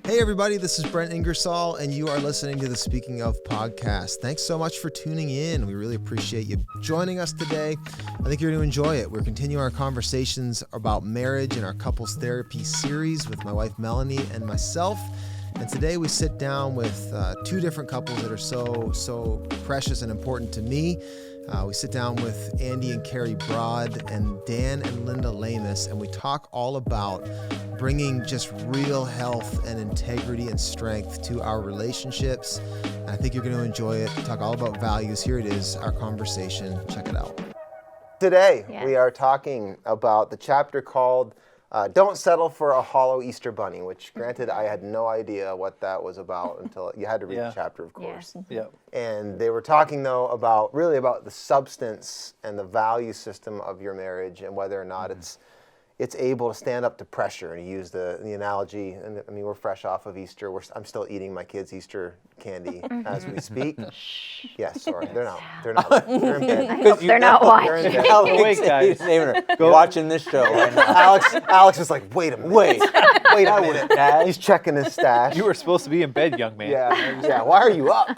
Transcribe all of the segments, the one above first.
Hey everybody, this is Brent Ingersoll, and you are listening to the Speaking Of podcast. Thanks so much for tuning in. We really appreciate you joining us today. I think you're going to enjoy it. We're continuing our conversations about marriage in our couples therapy series with my wife Melanie and myself. And today we sit down with two different couples that are so precious and important to me. We sit down with Andy and Carrie Broad and Dan and Linda Lamus, and we talk all about bringing just real health and integrity and strength to our relationships. And I think you're going to enjoy it. We talk all about values. Here it is, our conversation. Check it out. Today, we are talking about the chapter called Don't Settle for a Hollow Easter Bunny, which granted, I had no idea what that was about until you had to read the chapter, of course. Yeah. And they were talking, though, about the substance and the value system of your marriage and whether or not it's able to stand up to pressure. And he used the analogy, and I mean, we're fresh off of Easter. I'm still eating my kids' Easter candy as we speak. Yes, sorry, they're not. They're in bed. I hope they're not watching. Wait, guys. Go watching this show right now. Alex is like, wait a minute. Wait a minute, Dad. He's checking his stash. You were supposed to be in bed, young man. Yeah. Why are you up?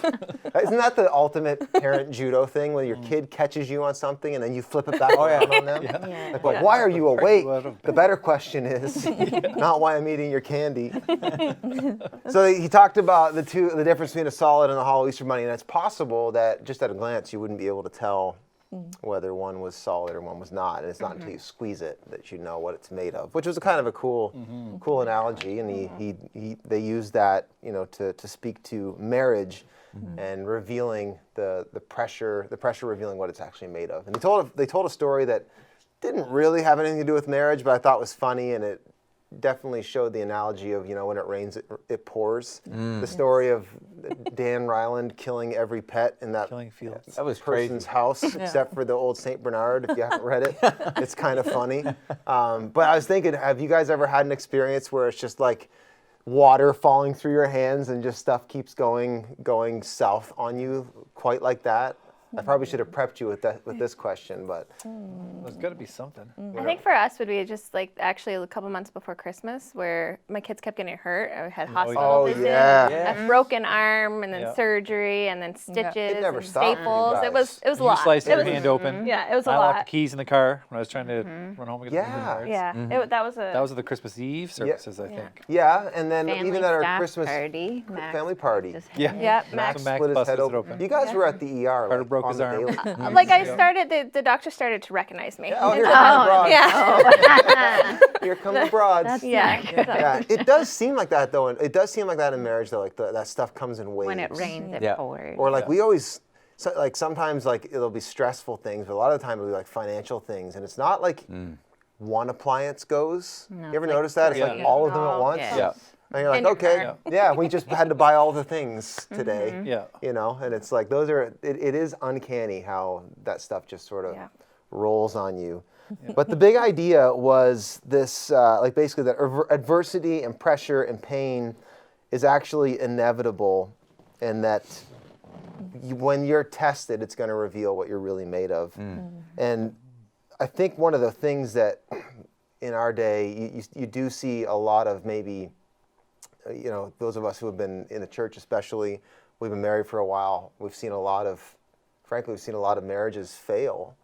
Isn't that the ultimate parent judo thing, when your kid catches you on something and then you flip it back around on them? Yeah. Like, why are you awake? The better question is not why I'm eating your candy. So he talked about the difference between a solid and a hollow Easter bunny, and it's possible that just at a glance you wouldn't be able to tell whether one was solid or one was not, and it's not until you squeeze it that you know what it's made of, which was kind of a cool analogy. And they used that to speak to marriage and revealing the pressure revealing what it's actually made of. And they told a story that didn't really have anything to do with marriage, but I thought was funny, and it definitely showed the analogy of, when it rains, it pours. The story of Dan Ryland killing every pet in that That was person's crazy. house, except for the old St. Bernard. If you haven't read it, it's kind of funny. But I was thinking, have you guys ever had an experience where it's just like water falling through your hands and just stuff keeps going south on you, quite like that? I probably should have prepped you with this question, but There's got to be something. I think for us would be just like actually a couple months before Christmas, where my kids kept getting hurt. I had hospital visits, a broken arm, and then surgery, and then stitches, and staples. It was a You lot. sliced your hand open. Yeah, it was a I lot. left the keys in the car when I was trying to run home and get the cards. Yeah, That was at the Christmas Eve services, I think. Yeah, and then Family even at our staff Christmas party, Max family party, just Yeah, Max. Max split his busted head it open. open. You guys were at the ER. Carter broke his arm. Like I started, the doctor started to recognize me. Oh, here comes the broads. Yeah. Here come the broads. Yeah. It does seem like that, though. It does seem like that in marriage, though. Like that stuff comes in waves. when it rains, it pours. Or like we always, sometimes like it'll be stressful things, but a lot of the time it'll be like financial things, and it's not like one appliance goes. No, You ever like notice that? It's like all of them at once. Yeah. And you're like, In your okay, car. we just had to buy all the things today. Yeah. And it's like it is uncanny how that stuff just sort of rolls on you. But the big idea was this, basically that adversity and pressure and pain is actually inevitable, and that when you're tested, it's going to reveal what you're really made of. And I think one of the things that in our day, you do see a lot of maybe, those of us who have been in the church especially, we've been married for a while, we've seen a lot of marriages fail.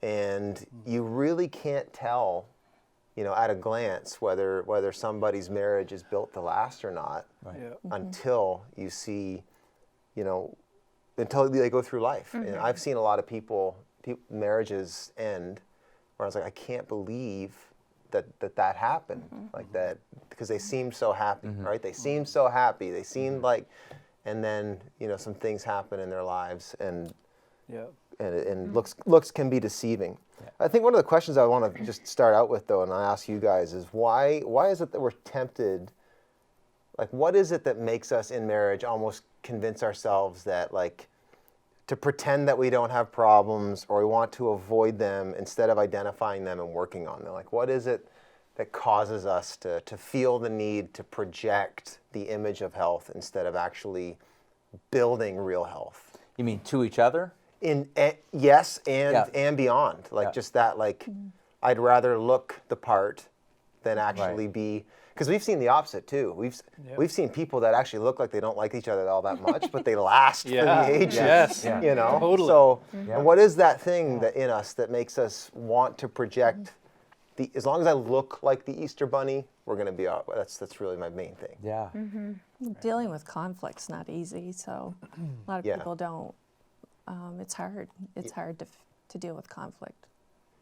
And you really can't tell, at a glance whether somebody's marriage is built to last or not until you see, until they go through life. And I've seen a lot of marriages end where I was like, I can't believe that happened like that, because they seemed so happy, right? They seemed so happy. They seemed like, and then some things happen in their lives, and looks can be deceiving. I think one of the questions I want to just start out with, though, and I ask you guys, is why is it that we're tempted? Like, what is it that makes us in marriage almost convince ourselves that, like, to pretend that we don't have problems, or we want to avoid them instead of identifying them and working on them? Like, what is it that causes us to feel the need to project the image of health instead of actually building real health? You mean to each other? Yes, and beyond. Like just that, like I'd rather look the part than actually be. Because we've seen the opposite too. We've seen people that actually look like they don't like each other all that much, but they last for the ages. Yes. You know. Totally. So, and what is that thing that in us that makes us want to project the? As long as I look like the Easter Bunny, we're going to be all. That's really my main thing. Yeah. Dealing with conflict's not easy, so a lot of people don't. It's hard. It's hard to deal with conflict.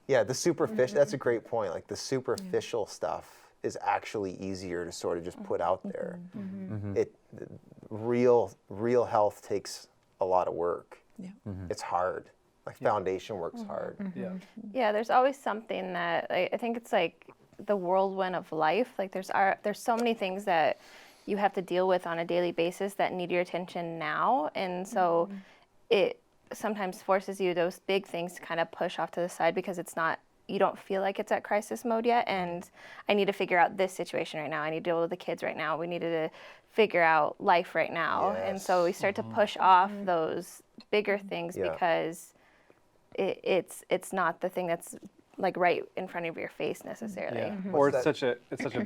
Yeah, the superficial. That's a great point. Like the superficial stuff is actually easier to sort of just put out there. Real health takes a lot of work. Yeah. It's hard. Like foundation work's hard. Yeah, there's always something that I think it's like the whirlwind of life. Like there's so many things that you have to deal with on a daily basis that need your attention now, and so it sometimes forces you those big things to kind of push off to the side because it's not. You don't feel like it's at crisis mode yet, and I need to figure out this situation right now. I need to deal with the kids right now. We needed to figure out life right now, and so we start to push off those bigger things because it's not the thing that's like right in front of your face necessarily. Or it's such a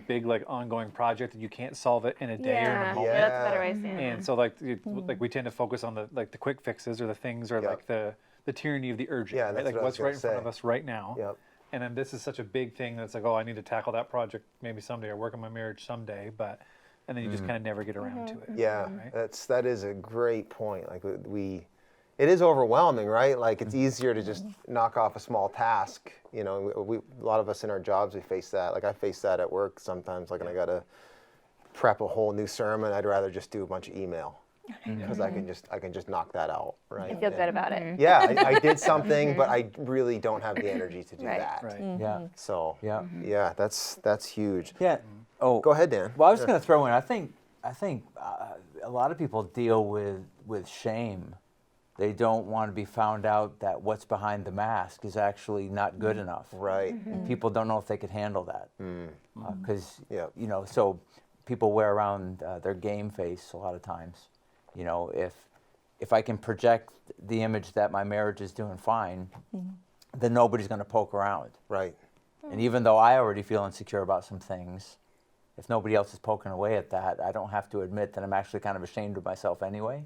big like ongoing project that you can't solve it in a day or in a moment. Yeah, that's a better way of saying it. And so like like we tend to focus on the quick fixes or the things or like the tyranny of the urgent. Yeah, right? Like what's right in front of us right now. Yep. And then this is such a big thing that's like, oh, I need to tackle that project maybe someday or work on my marriage someday, and then you just kind of never get around to it. Yeah, right? that is a great point. Like it is overwhelming, right? Like it's easier to just knock off a small task. You know, a lot of us in our jobs, we face that. Like I face that at work sometimes. Like when I got to prep a whole new sermon, I'd rather just do a bunch of email because I can just knock that out, right? You feel good about it. Yeah, I did something, but I really don't have the energy to do that. Right. Yeah. So Yeah. that's huge. Yeah. Oh, Go ahead, Dan. well, I was going to throw in. I think a lot of people deal with shame. They don't want to be found out that what's behind the mask is actually not good enough. Right. And people don't know if they could handle that. Because, you know, so people wear around their game face a lot of times. You know, if I can project the image that my marriage is doing fine, then nobody's going to poke around. Right. And even though I already feel insecure about some things, if nobody else is poking away at that, I don't have to admit that I'm actually kind of ashamed of myself anyway.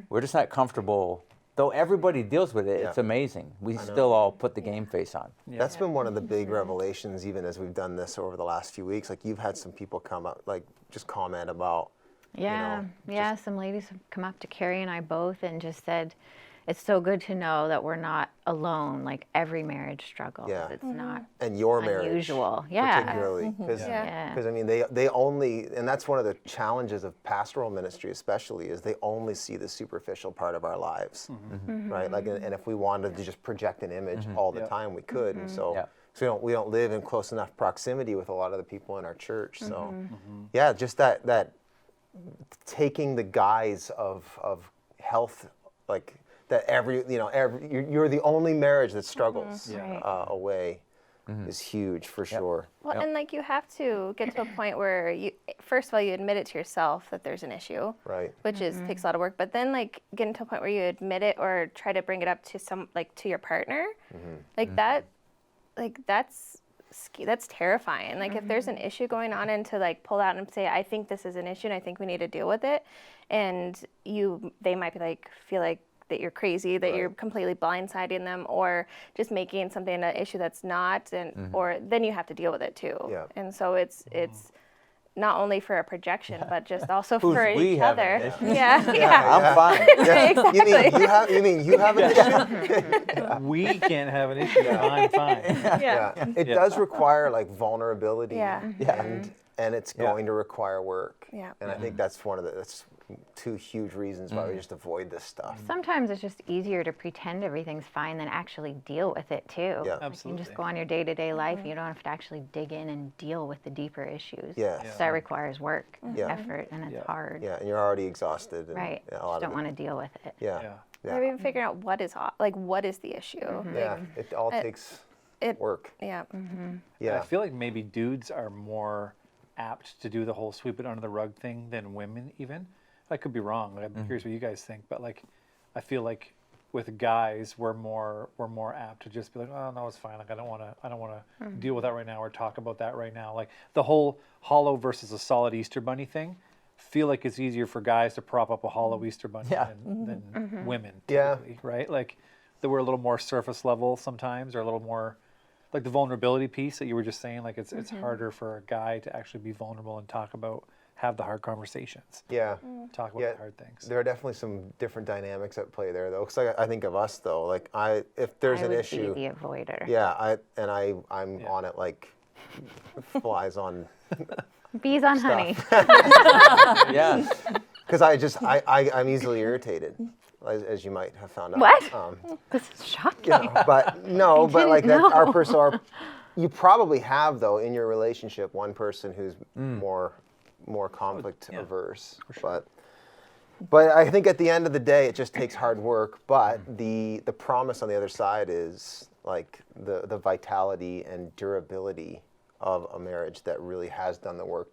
We're just not comfortable. Though everybody deals with it, it's amazing. We still all put the game face on. That's been one of the big revelations, even as we've done this over the last few weeks. Like you've had some people come up, like just comment about. Yeah, some ladies have come up to Carrie and I both and just said, it's so good to know that we're not alone. Like every marriage struggles. Yeah. It's not And your marriage, unusual. particularly, because I mean they only, and that's one of the challenges of pastoral ministry, especially, is they only see the superficial part of our lives, right? Like, and if we wanted to just project an image all the time, we could, and so. So we don't live in close enough proximity with a lot of the people in our church. So, yeah, just that taking the guise of health, like that you're the only marriage that struggles away is huge for sure. Well, and like you have to get to a point where you, first of all, you admit it to yourself that there's an issue, Right. which takes a lot of work. But then like getting to a point where you admit it or try to bring it up to to your partner, like that, like that's terrifying. Like if there's an issue going on, and to like pull out and say, I think this is an issue and I think we need to deal with it, and they might be like feel like that you're crazy, that you're completely blindsiding them, or just making something an issue that's not, and or then you have to deal with it too. Yeah. And so it's not only for a projection, but just also for we each have other. an issue? Yeah. I'm fine. Exactly. You mean you have an issue? We can't have an issue. I'm fine. Yeah. It does require like vulnerability. Yeah. And it's going to require work. Yeah. And I think that's that's two huge reasons why we just avoid this stuff. Sometimes it's just easier to pretend everything's fine than actually deal with it too. Yeah. Like you Absolutely. can just go on your day-to-day life and you don't have to actually dig in and deal with the deeper issues. Yes. So that requires work, Yeah. effort, and it's hard. Yeah, and you're already exhausted. And Right. A Just lot don't of want to deal with it. Yeah. Or even figuring out what is the issue. Yeah. It all takes work. Yeah. Yeah. I feel like maybe dudes are more apt to do the whole sweep it under the rug thing than women even. I could be wrong. I'm curious what you guys think, but like, I feel like with guys, we're more apt to just be like, oh no, it's fine. Like I don't want to deal with that right now or talk about that right now. Like the whole hollow versus a solid Easter bunny thing. Feel like it's easier for guys to prop up a hollow Easter bunny than women typically, right? Like that we're a little more surface level sometimes, or a little more like the vulnerability piece that you were just saying. Like it's harder for a guy to actually be vulnerable and have the hard conversations. Yeah. Talk about the hard things. There are definitely some different dynamics at play there, though. Because I think of us, though. Like if there's an issue, be the avoider. Yeah, I'm on it like flies on. Bees on honey. Yeah. Because I'm easily irritated, as you might have found out. What? This is shocking. Yeah, but no, but like that, you probably have though in your relationship one person who's more conflict averse. Sure. But I think at the end of the day, it just takes hard work. But the promise on the other side is like the vitality and durability of a marriage that really has done the work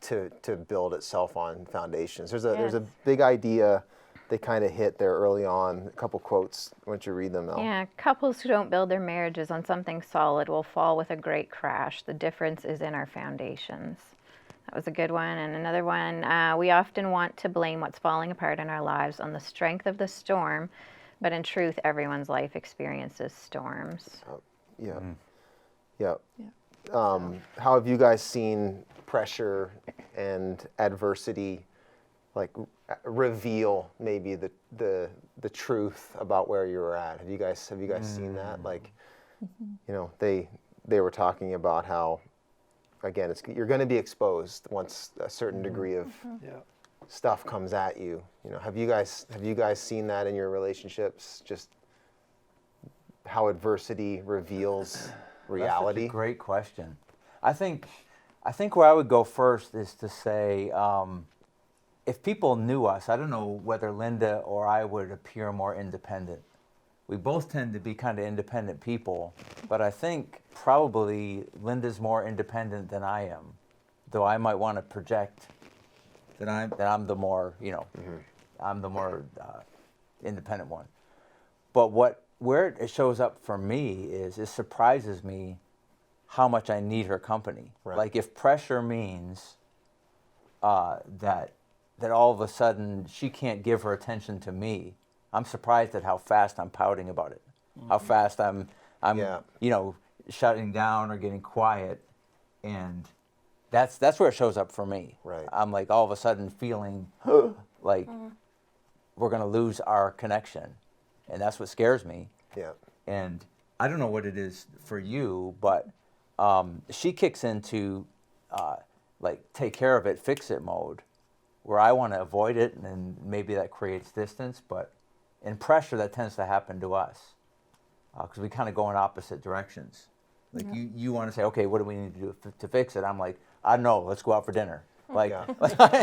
to build itself on foundations. There's a big idea they kind of hit there early on. A couple quotes. Why don't you read them, Mel? Yeah, couples who don't build their marriages on something solid will fall with a great crash. The difference is in our foundations. That was a good one. And another one, we often want to blame what's falling apart in our lives on the strength of the storm, but in truth, everyone's life experiences storms. Yeah. How have you guys seen pressure and adversity like reveal maybe the truth about where you were at? Have you guys seen that? Like, they were talking about how, again, you're going to be exposed once a certain degree of stuff comes at you. Have you guys seen that in your relationships? Just how adversity reveals reality? That's such a great question. I think where I would go first is to say, if people knew us, I don't know whether Linda or I would appear more independent. We both tend to be kind of independent people, but I think probably Linda's more independent than I am, though I might want to project that I'm the more, I'm the more independent one. But where it shows up for me is it surprises me how much I need her company. Right. Like if pressure means that all of a sudden she can't give her attention to me, I'm surprised at how fast I'm pouting about it. How fast I'm shutting down or getting quiet, and that's where it shows up for me. Right. I'm like all of a sudden feeling like we're gonna lose our connection, and that's what scares me. Yeah. And I don't know what it is for you, but she kicks into like take care of it, fix it mode, where I want to avoid it, and maybe that creates distance. But in pressure, that tends to happen to us because we kind of go in opposite directions. Like you want to say, okay, what do we need to do to fix it? I'm like, I don't know, let's go out for dinner. Like,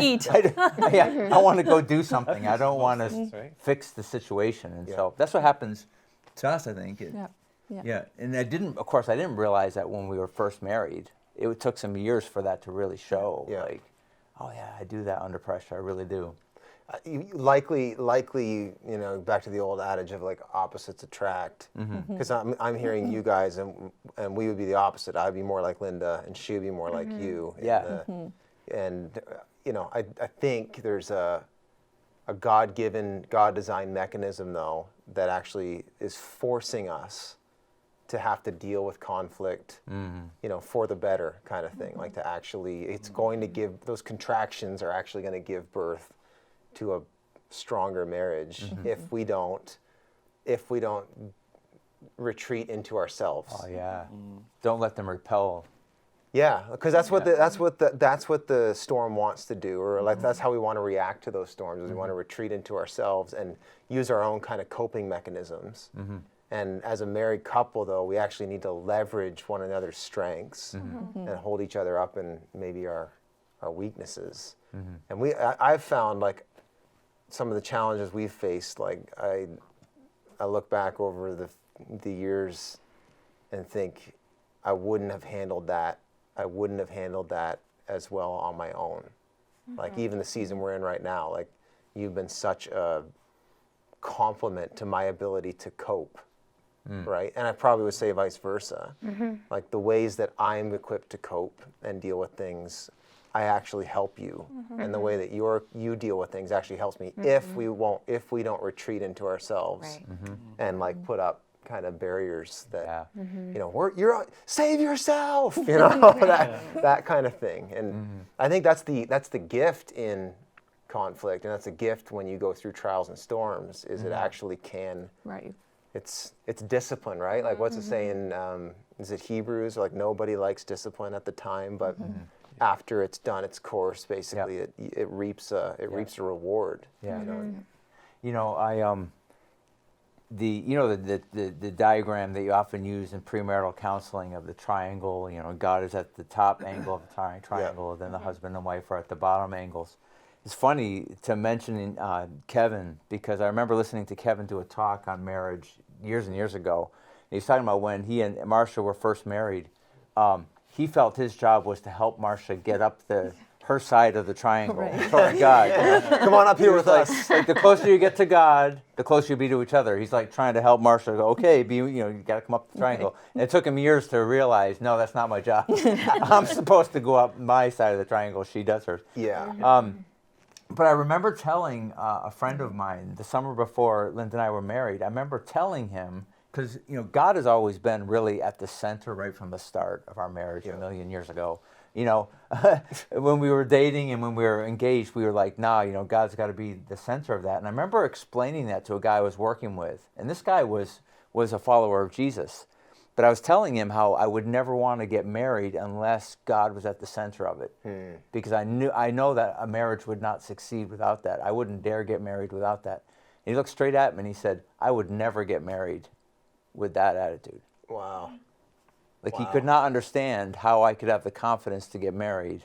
eat. I want to go do something. I don't want to fix the situation, and so that's what happens to us, I think. Yeah, and I didn't realize that when we were first married. It took some years for that to really show. Yeah. Like, oh yeah, I do that under pressure. I really do. Likely, back to the old adage of like opposites attract. Because I'm hearing you guys, and we would be the opposite. I'd be more like Linda, and she would be more like you. Yeah. And I think there's a God-given, God-designed mechanism though that actually is forcing us to have to deal with conflict, for the better kind of thing. Like to actually, it's going to give, those contractions are actually going to give birth to a stronger marriage if we don't retreat into ourselves. Oh yeah. Don't let them repel. Yeah, because that's what the storm wants to do, or like that's how we want to react to those storms. Is we want to retreat into ourselves and use our own kind of coping mechanisms. And as a married couple, though, we actually need to leverage one another's strengths and hold each other up in maybe our weaknesses. And I've found like some of the challenges we've faced. Like I look back over the years and think I wouldn't have handled that as well on my own. Like even the season we're in right now, like you've been such a complement to my ability to cope, right? And I probably would say vice versa. Like the ways that I'm equipped to cope and deal with things, I actually help you, and the way that you deal with things actually helps me. If we don't retreat into ourselves and like put up kind of barriers that you know, save yourself, you know, that kind of thing. And I think that's the gift in conflict, and that's a gift when you go through trials and storms, is it actually can, it's discipline, right? Like what's it saying, is it Hebrews, like nobody likes discipline at the time, but after it's done its course, basically it reaps a reward. You know, the diagram that you often use in premarital counseling of the triangle, you know, God is at the top angle of the triangle, then the husband and wife are at the bottom angles. It's funny to mention Kevin, because I remember listening to Kevin do a talk on marriage years and years ago. And he was talking about when he and Marcia were first married. He felt his job was to help Marcia get up her side of the triangle toward God. Come on up here with us. Like the closer you get to God, the closer you be to each other. He's like trying to help Marcia go, okay, you got to come up the triangle. And it took him years to realize, no, that's not my job. I'm supposed to go up my side of the triangle. She does hers. But I remember telling a friend of mine the summer before Linda and I were married, I remember telling him, because you know, God has always been really at the center right from the start of our marriage a million years ago. You know, when we were dating and when we were engaged, we were like, nah, you know, God's got to be the center of that. And I remember explaining that to a guy I was working with. And this guy was a follower of Jesus. But I was telling him how I would never want to get married unless God was at the center of it. Because I know that a marriage would not succeed without that. I wouldn't dare get married without that. And he looked straight at me and he said, I would never get married with that attitude. Wow. Like he could not understand how I could have the confidence to get married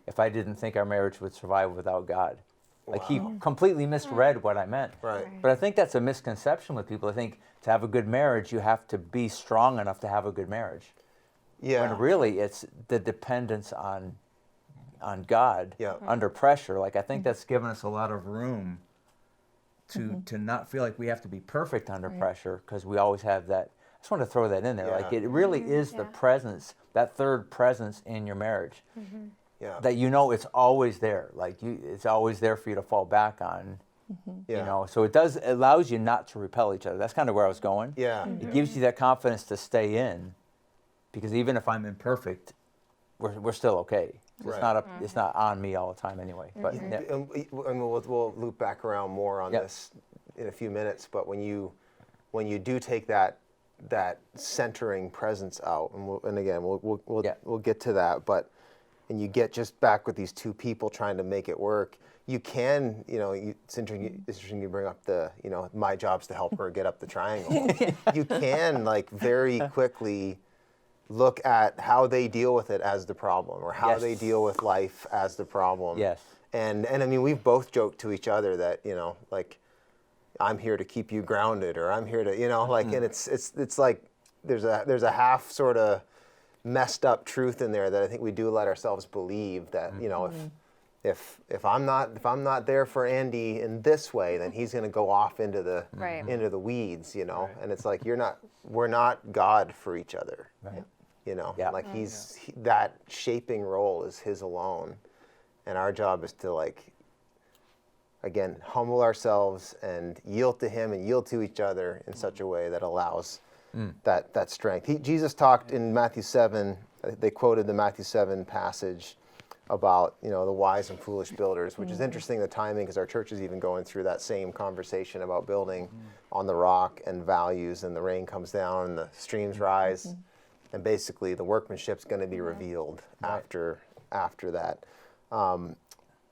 if I didn't think our marriage would survive without God. Like he completely misread what I meant. Right. But I think that's a misconception with people. I think to have a good marriage, you have to be strong enough to have a good marriage. Yeah. When really it's the dependence on God under pressure. Like I think that's given us a lot of room to not feel like we have to be perfect under pressure, because we always have that. I just want to throw that in there. Like it really is the presence, that third presence in your marriage. That you know it's always there. Like it's always there for you to fall back on. You know, so it allows you not to repel each other. That's kind of where I was going. It gives you that confidence to stay in, because even if I'm imperfect, we're still okay. It's not on me all the time anyway. But and we'll loop back around more on this in a few minutes. But when you do take that centering presence out, and again we'll get to that, but and you get just back with these two people trying to make it work, you can, you know, it's interesting you bring up the, you know, my job's to help her get up the triangle. You can like very quickly look at how they deal with it as the problem, or how they deal with life as the problem. And I mean, we've both joked to each other that, you know, like, I'm here to keep you grounded, or I'm here to, you know, like, and it's like there's a half sort of messed up truth in there that I think we do let ourselves believe that, you know, if I'm not there for Andy in this way, then he's going to go off into the weeds, you know. And it's like we're not God for each other. You know, like that shaping role is his alone, and our job is to, like, again, humble ourselves and yield to him and yield to each other in such a way that allows that strength. Jesus talked in Matthew 7, they quoted the Matthew 7 passage about, you know, the wise and foolish builders, which is interesting, the timing, because our church is even going through that same conversation about building on the rock and values, and the rain comes down and the streams rise, and basically the workmanship's going to be revealed after that.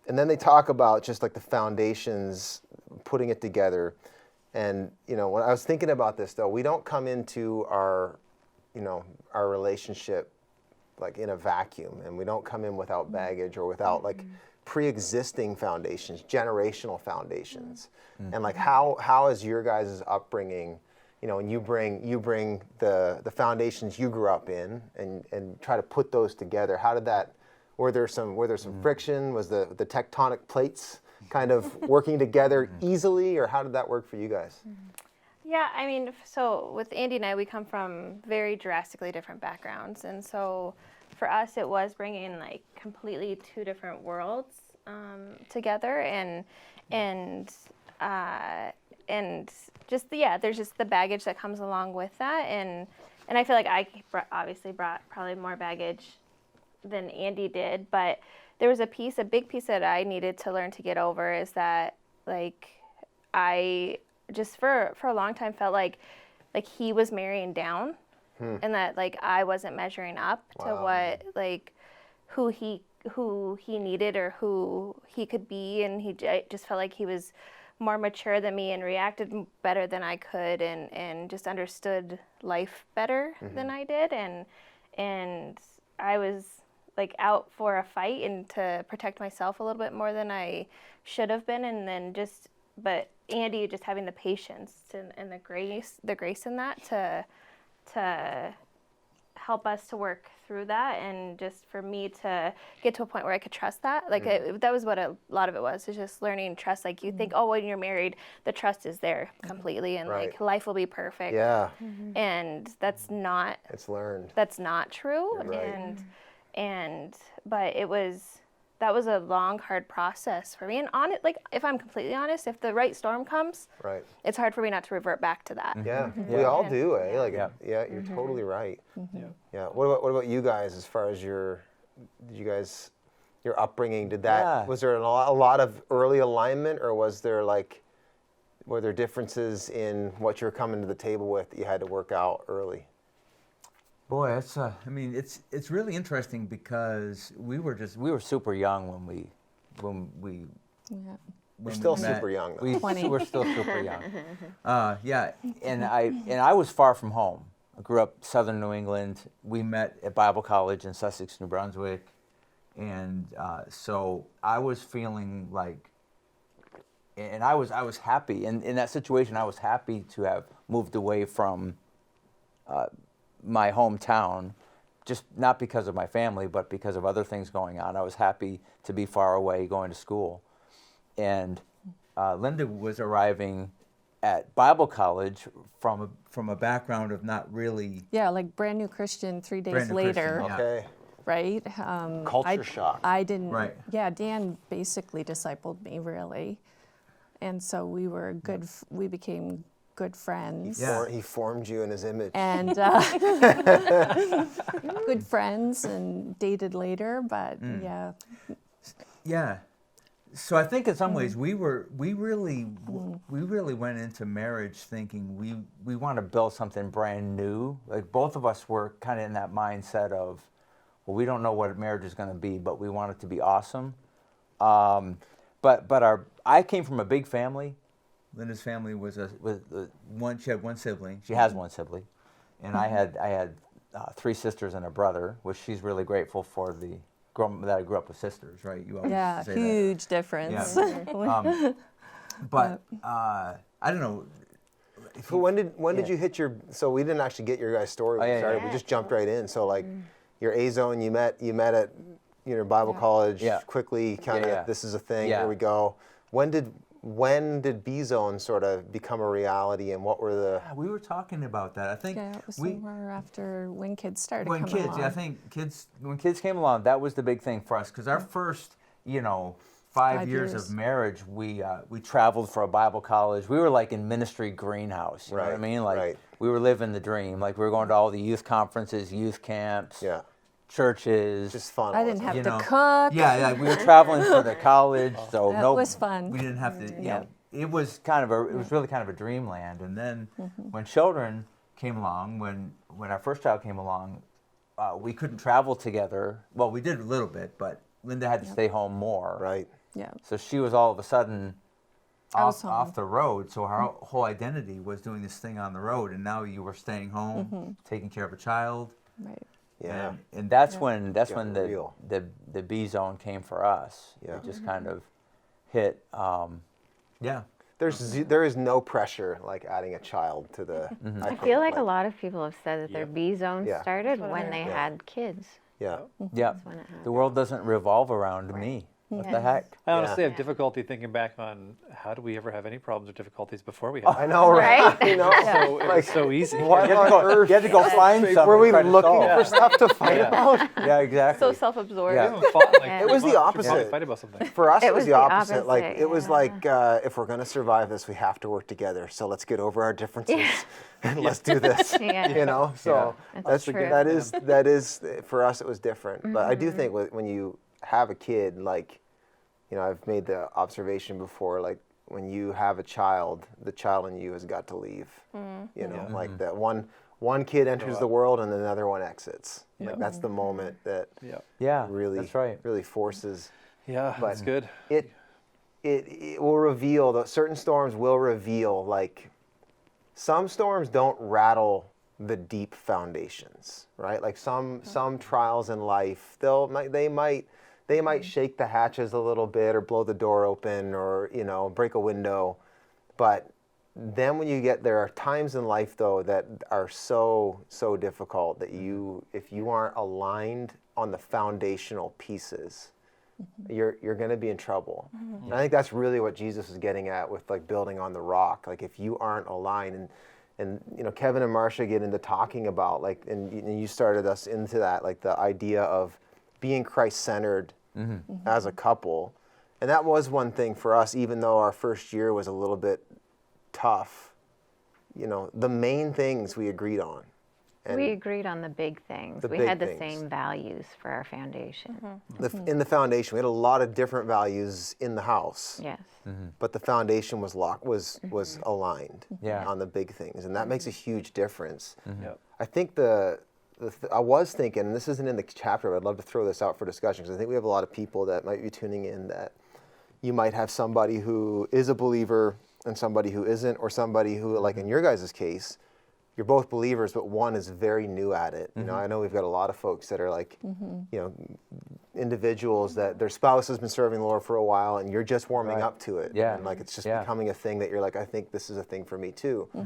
And then they talk about just like the foundations, putting it together. And, you know, when I was thinking about this, though, we don't come into our relationship like in a vacuum, and we don't come in without baggage or without like pre-existing foundations, generational foundations. And like how is your guys' upbringing, you know, and you bring the foundations you grew up in and try to put those together. How did that, were there some friction? Was the tectonic plates kind of working together easily, or how did that work for you guys? Yeah, I mean, so with Andy and I, we come from very drastically different backgrounds, and so for us, it was bringing like completely two different worlds together, and just there's just the baggage that comes along with that, and I feel like I obviously brought probably more baggage than Andy did, but there was a big piece that I needed to learn to get over is that like I just for a long time felt like he was marrying down, and that like I wasn't measuring up to what like who he needed or who he could be, and I just felt like he was more mature than me and reacted better than I could, and just understood life better than I did, and I was like out for a fight and to protect myself a little bit more than I should have been, and then but Andy just having the patience and the grace in that to help us to work through that, and just for me to get to a point where I could trust that. Like that was what a lot of it was. It's just learning trust. Like you think, oh, when you're married, the trust is there completely, and like life will be perfect. Yeah. And that's not. It's learned. That's not true. You're right. But that was a long, hard process for me. And like if I'm completely honest, if the right storm comes, it's hard for me not to revert back to that. Yeah, we all do, eh? Like, you're totally right. Yeah. What about you guys? As far as your upbringing, was there a lot of early alignment, or were there differences in what you're coming to the table with that you had to work out early? Boy, it's really interesting because we were super young when we We're still super young, though. We're still super young. And I was far from home. I grew up southern New England. We met at Bible College in Sussex, New Brunswick, and so I was feeling like, and I was happy in that situation. I was happy to have moved away from my hometown, just not because of my family, but because of other things going on. I was happy to be far away going to school. And Linda was arriving at Bible college from a background of not really... Yeah, like brand new Christian 3 days later. Okay. Right? Culture shock. I didn't... Right. Yeah, Dan basically discipled me, really. And so we became good friends. He formed you in his image. And good friends, and dated later, but yeah. Yeah. So I think in some ways we really went into marriage thinking we want to build something brand new. Like both of us were kind of in that mindset of, well, we don't know what marriage is going to be, but we want it to be awesome. But I came from a big family. Linda's family was she had one sibling. She has one sibling, and I had 3 sisters and a brother, which she's really grateful for that I grew up with sisters, right? You always say huge that. difference. Yeah. But I don't know. So when did you hit your? So we didn't actually get your guys' story when we started. We just jumped right in. So like your A zone, you met at Bible college. Quickly, kind of this is a thing. Here we go. When did B zone sort of become a reality, and what were the? We were talking about that. I think it was somewhere after when kids started coming along. I think when kids came along, that was the big thing for us, because our first 5 years of marriage, we traveled for a Bible college. We were like in ministry greenhouse. You know what I mean? Like we were living the dream. Like we were going to all the youth conferences, youth camps. Yeah. Churches. Just fun. I didn't have to cook. Yeah, we were traveling for the college, so that was fun. We didn't have to. It was really kind of a dreamland. And then when children came along, when our first child came along, we couldn't travel together. Well, we did a little bit, but Linda had to stay home more. Right. Yeah. So she was all of a sudden off the road. So her whole identity was doing this thing on the road, and now you were staying home, taking care of a child. Right. Yeah. And that's when the B zone came for us. Yeah. It just kind of hit. There is no pressure like adding a child to the. I feel like a lot of people have said that their B zone started when they had kids. Yeah. Yeah. The world doesn't revolve around me. What the heck? I honestly have difficulty thinking back on how do we ever have any problems or difficulties before we had. I know, right? Right? You know, So it was so easy. what on earth? You had to go find something. Were we to try to looking solve. for stuff to fight about? Yeah, exactly. So self-absorbed. Yeah. We haven't fought, like, It was the we opposite. Fight about something. For us, It it was was the the opposite. Like opposite, it was yeah. like if we're gonna survive this, we have to work together. So let's get over our differences and let's do this. Yeah. You know, so That's that's true. that is for us. It was different, but I do think when you have a kid, like, you know, I've made the observation before, like when you have a child, the child in you has got to leave. You know, like that one kid enters the world and another one exits. Like that's the moment that Yeah, really that's right. really forces. Yeah, But that's good. It will reveal, certain storms will reveal, like some storms don't rattle the deep foundations, right? Like some trials in life, they might shake the hatches a little bit or blow the door open or, you know, break a window. But then when there are times in life though that are so difficult that if you aren't aligned on the foundational pieces, you're going to be in trouble. And I think that's really what Jesus is getting at with like building on the rock. Like if you aren't aligned, and you know, Kevin and Marcia get into talking about like, and you started us into that, like the idea of being Christ-centered as a couple. And that was one thing for us, even though our first year was a little bit tough. You know, the main things we agreed on. And We agreed on the big things. The We big had the things. same values for our foundation. in the foundation, we had a lot of different values in the house. Yes. But the foundation was aligned Yeah. on the big things, and that makes a huge difference. Yep. I think I was thinking, and this isn't in the chapter, but I'd love to throw this out for discussion because I think we have a lot of people that might be tuning in that you might have somebody who is a believer and somebody who isn't, or somebody who, like in your guys' case, you're both believers, but one is very new at it. You know, I know we've got a lot of folks that are like, you know, individuals that their spouse has been serving the Lord for a while, and you're just warming up to it. Yeah. And like it's just Yeah. becoming a thing that you're like, I think this is a thing for me too. You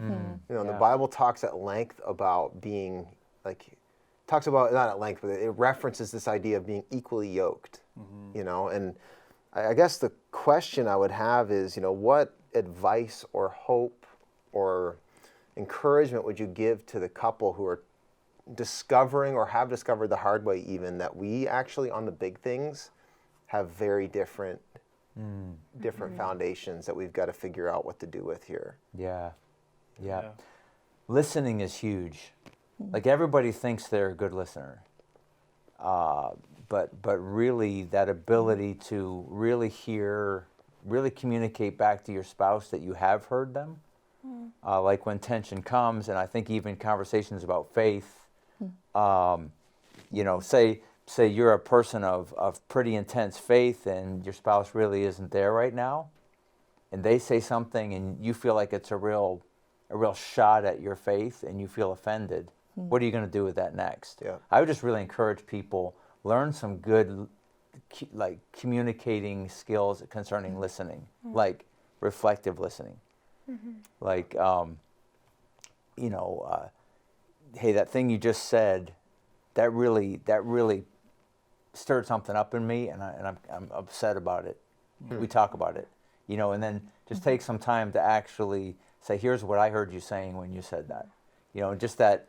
know, and the Yeah. Bible talks at length about being like, talks about not at length, but it references this idea of being equally yoked. You know, and I guess the question I would have is, you know, what advice or hope or encouragement would you give to the couple who are discovering or have discovered the hard way even that we actually on the big things have very different foundations that we've got to figure out what to do with here? Yeah. Yeah. Listening is huge. Like everybody thinks they're a good listener. But really that ability to really hear, really communicate back to your spouse that you have heard them. Like when tension comes, and I think even conversations about faith, you know, say you're a person of pretty intense faith and your spouse really isn't there right now, and they say something and you feel like it's a real shot at your faith and you feel offended. What are you going to do with that next? Yeah. I would just really encourage people, learn some good like communicating skills concerning listening, like reflective listening. Like, you know, hey, that thing you just said, that really stirred something up in me, and I'm upset about it. We talk about it, you know, and then just take some time to actually say, here's what I heard you saying when you said that, you know, just that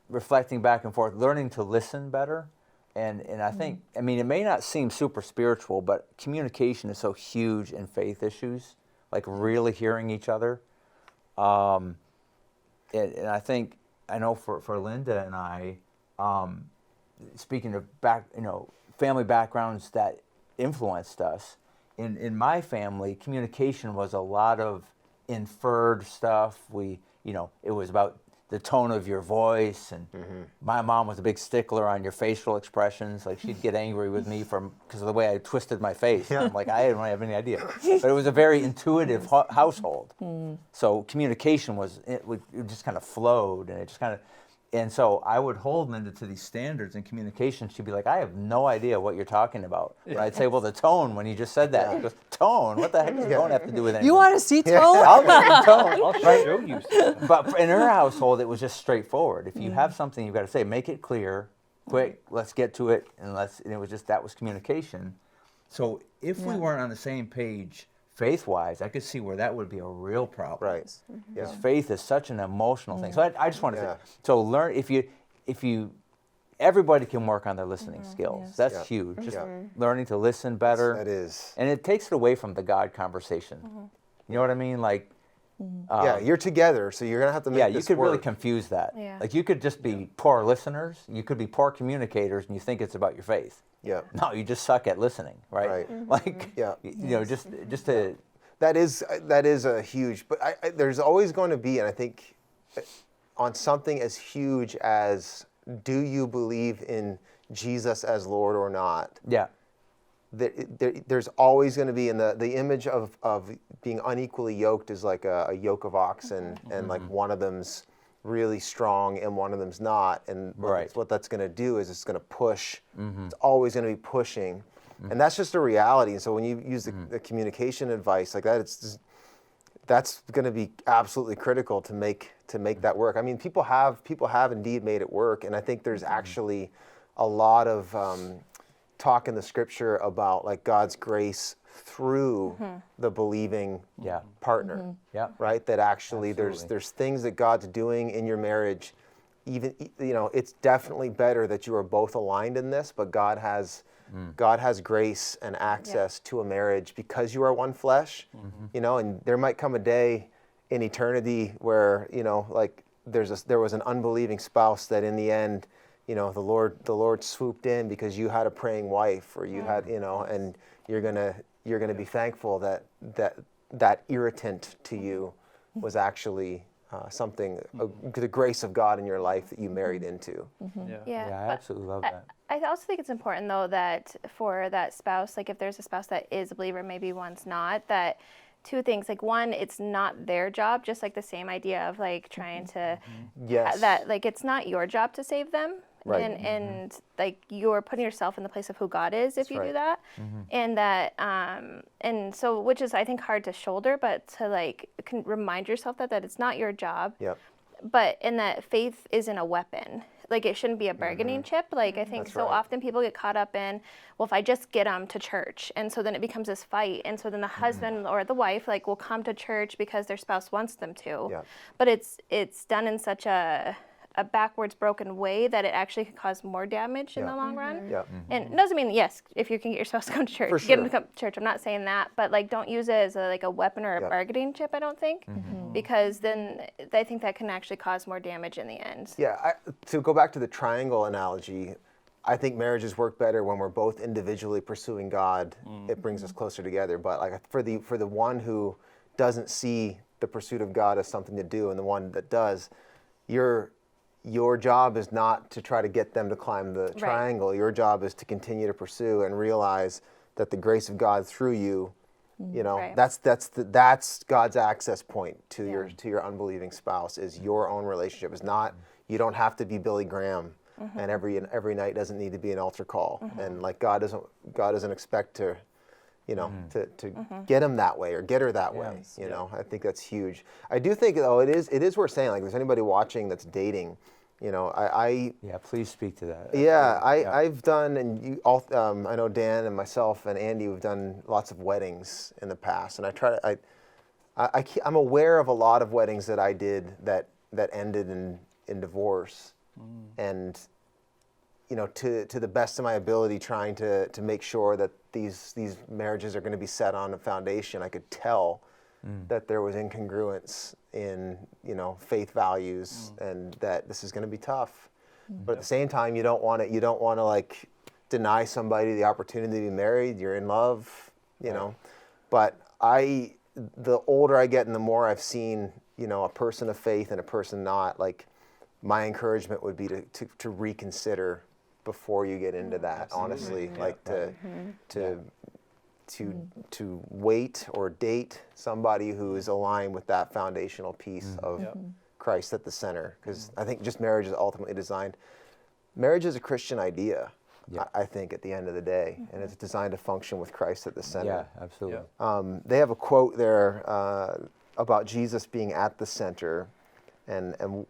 reflecting back and forth, learning to listen better. And I think, I mean, it may not seem super spiritual, but communication is so huge in faith issues, like really hearing each other. And I think, I know for Linda and I, speaking of family backgrounds that influenced us, in my family, communication was a lot of inferred stuff. It was about the tone of your voice, and my mom was a big stickler on your facial expressions. Like she'd get angry with me because of the way I twisted my face. I'm like, I didn't have any idea. But it was a very intuitive household. So communication it just kind of flowed, and it just kind of. And so I would hold Linda to these standards in communication. She'd be like, I have no idea what you're talking about. And I'd say, well, the tone, when you just said that. She goes, tone? What the heck does tone have to do with anything? You want to see tone? I'll give you tone. I'll show you. But in her household, it was just straightforward. If you have something, you've got to say, make it clear, quick, let's get to it, and it was just, that was communication. So if we weren't on the same page faith-wise, I could see where that would be a real problem. Right. Because faith is such an emotional thing. So I just want to say, so learn, if you, everybody can work on their listening skills. Yes. That's huge. Just learning to listen better. That is. And it takes it away from the God conversation. You know what I mean? Like, Yeah, you're together, so you're gonna have to make yeah, this you could work. really confuse that. Yeah. Like you could just be poor listeners, you could be poor communicators, and you think it's about your faith. Yeah. No, you just suck at listening, right? Right. Like, Yeah. you know, just to. That is a huge. But there's always going to be, and I think, on something as huge as, do you believe in Jesus as Lord or not? Yeah. There's always going to be, in the image of being unequally yoked is like a yoke of oxen, and like one of them's really strong and one of them's not, and what that's going to do is it's going to push. It's always going to be pushing, and that's just a reality. And so when you use the communication advice like that, that's going to be absolutely critical to make that work. I mean, people have indeed made it work, and I think there's actually a lot of talk in the scripture about like God's grace through the believing partner. Yeah. Right? That actually there's things that God's doing in your marriage. Even, you know, it's definitely better that you are both aligned in this, but God has grace and access to a marriage because you are one flesh. You know, and there might come a day in eternity where, you know, like there was an unbelieving spouse that in the end, you know, the Lord swooped in because you had a praying wife, or you had, you know, and you're gonna be thankful that irritant to you was actually something, the grace of God in your life that you married into. Yeah, I absolutely love that. I also think it's important, though, that for that spouse, like if there's a spouse that is a believer, maybe one's not, that two things, like one, it's not their job, just like the same idea of like trying to, that like it's not your job to save them. Right. And like you're putting yourself in the place of who God is if you do that. And that, and so, which is I think hard to shoulder, but to like can remind yourself that it's not your job. Yep. But in that faith isn't a weapon. Like it shouldn't be a bargaining chip. Like I think often people get caught up in, well, if I just get them to church, and so then it becomes this fight, and so then the husband or the wife like will come to church because their spouse wants them to. Yeah. But it's done in such a backwards, broken way that it actually could cause more damage in the long run. Yeah. And it doesn't mean, yes, if you can get your spouse to come to church, get them to come to church. I'm not saying that, but like don't use it as a weapon or a bargaining chip, I don't think, because then I think that can actually cause more damage in the end. Yeah, to go back to the triangle analogy, I think marriages work better when we're both individually pursuing God. It brings us closer together. But like for the one who doesn't see the pursuit of God as something to do, and the one that does, your job is not to try to get them to climb the triangle. Your job is to continue to pursue and realize that the grace of God through you, you know, that's God's access point to your unbelieving spouse, is your own relationship. It's not, you don't have to be Billy Graham, and every night doesn't need to be an altar call. And like God doesn't expect to, you know, to get him that way or get her that way. You know, I think that's huge. I do think, though, it is worth saying, like, if there's anybody watching that's dating, you know, yeah, please speak to that. Yeah, I've done, and you all, I know Dan and myself and Andy, we've done lots of weddings in the past, and I try to, I'm aware of a lot of weddings that I did that ended in divorce, and you know, to the best of my ability, trying to make sure that these marriages are going to be set on a foundation. I could tell that there was incongruence in, you know, faith values, and that this is going to be tough. But at the same time, you don't want to like deny somebody the opportunity to be married. You're in love, you know. But the older I get and the more I've seen, you know, a person of faith and a person not, like, my encouragement would be to reconsider before you get into that. Honestly, like to wait or date somebody who is aligned with that foundational piece of Christ at the center. Because I think just marriage is ultimately designed. Marriage is a Christian idea, I think, at the end of the day, and it's designed to function with Christ at the center. Yeah, absolutely. They have a quote there about Jesus being at the center, and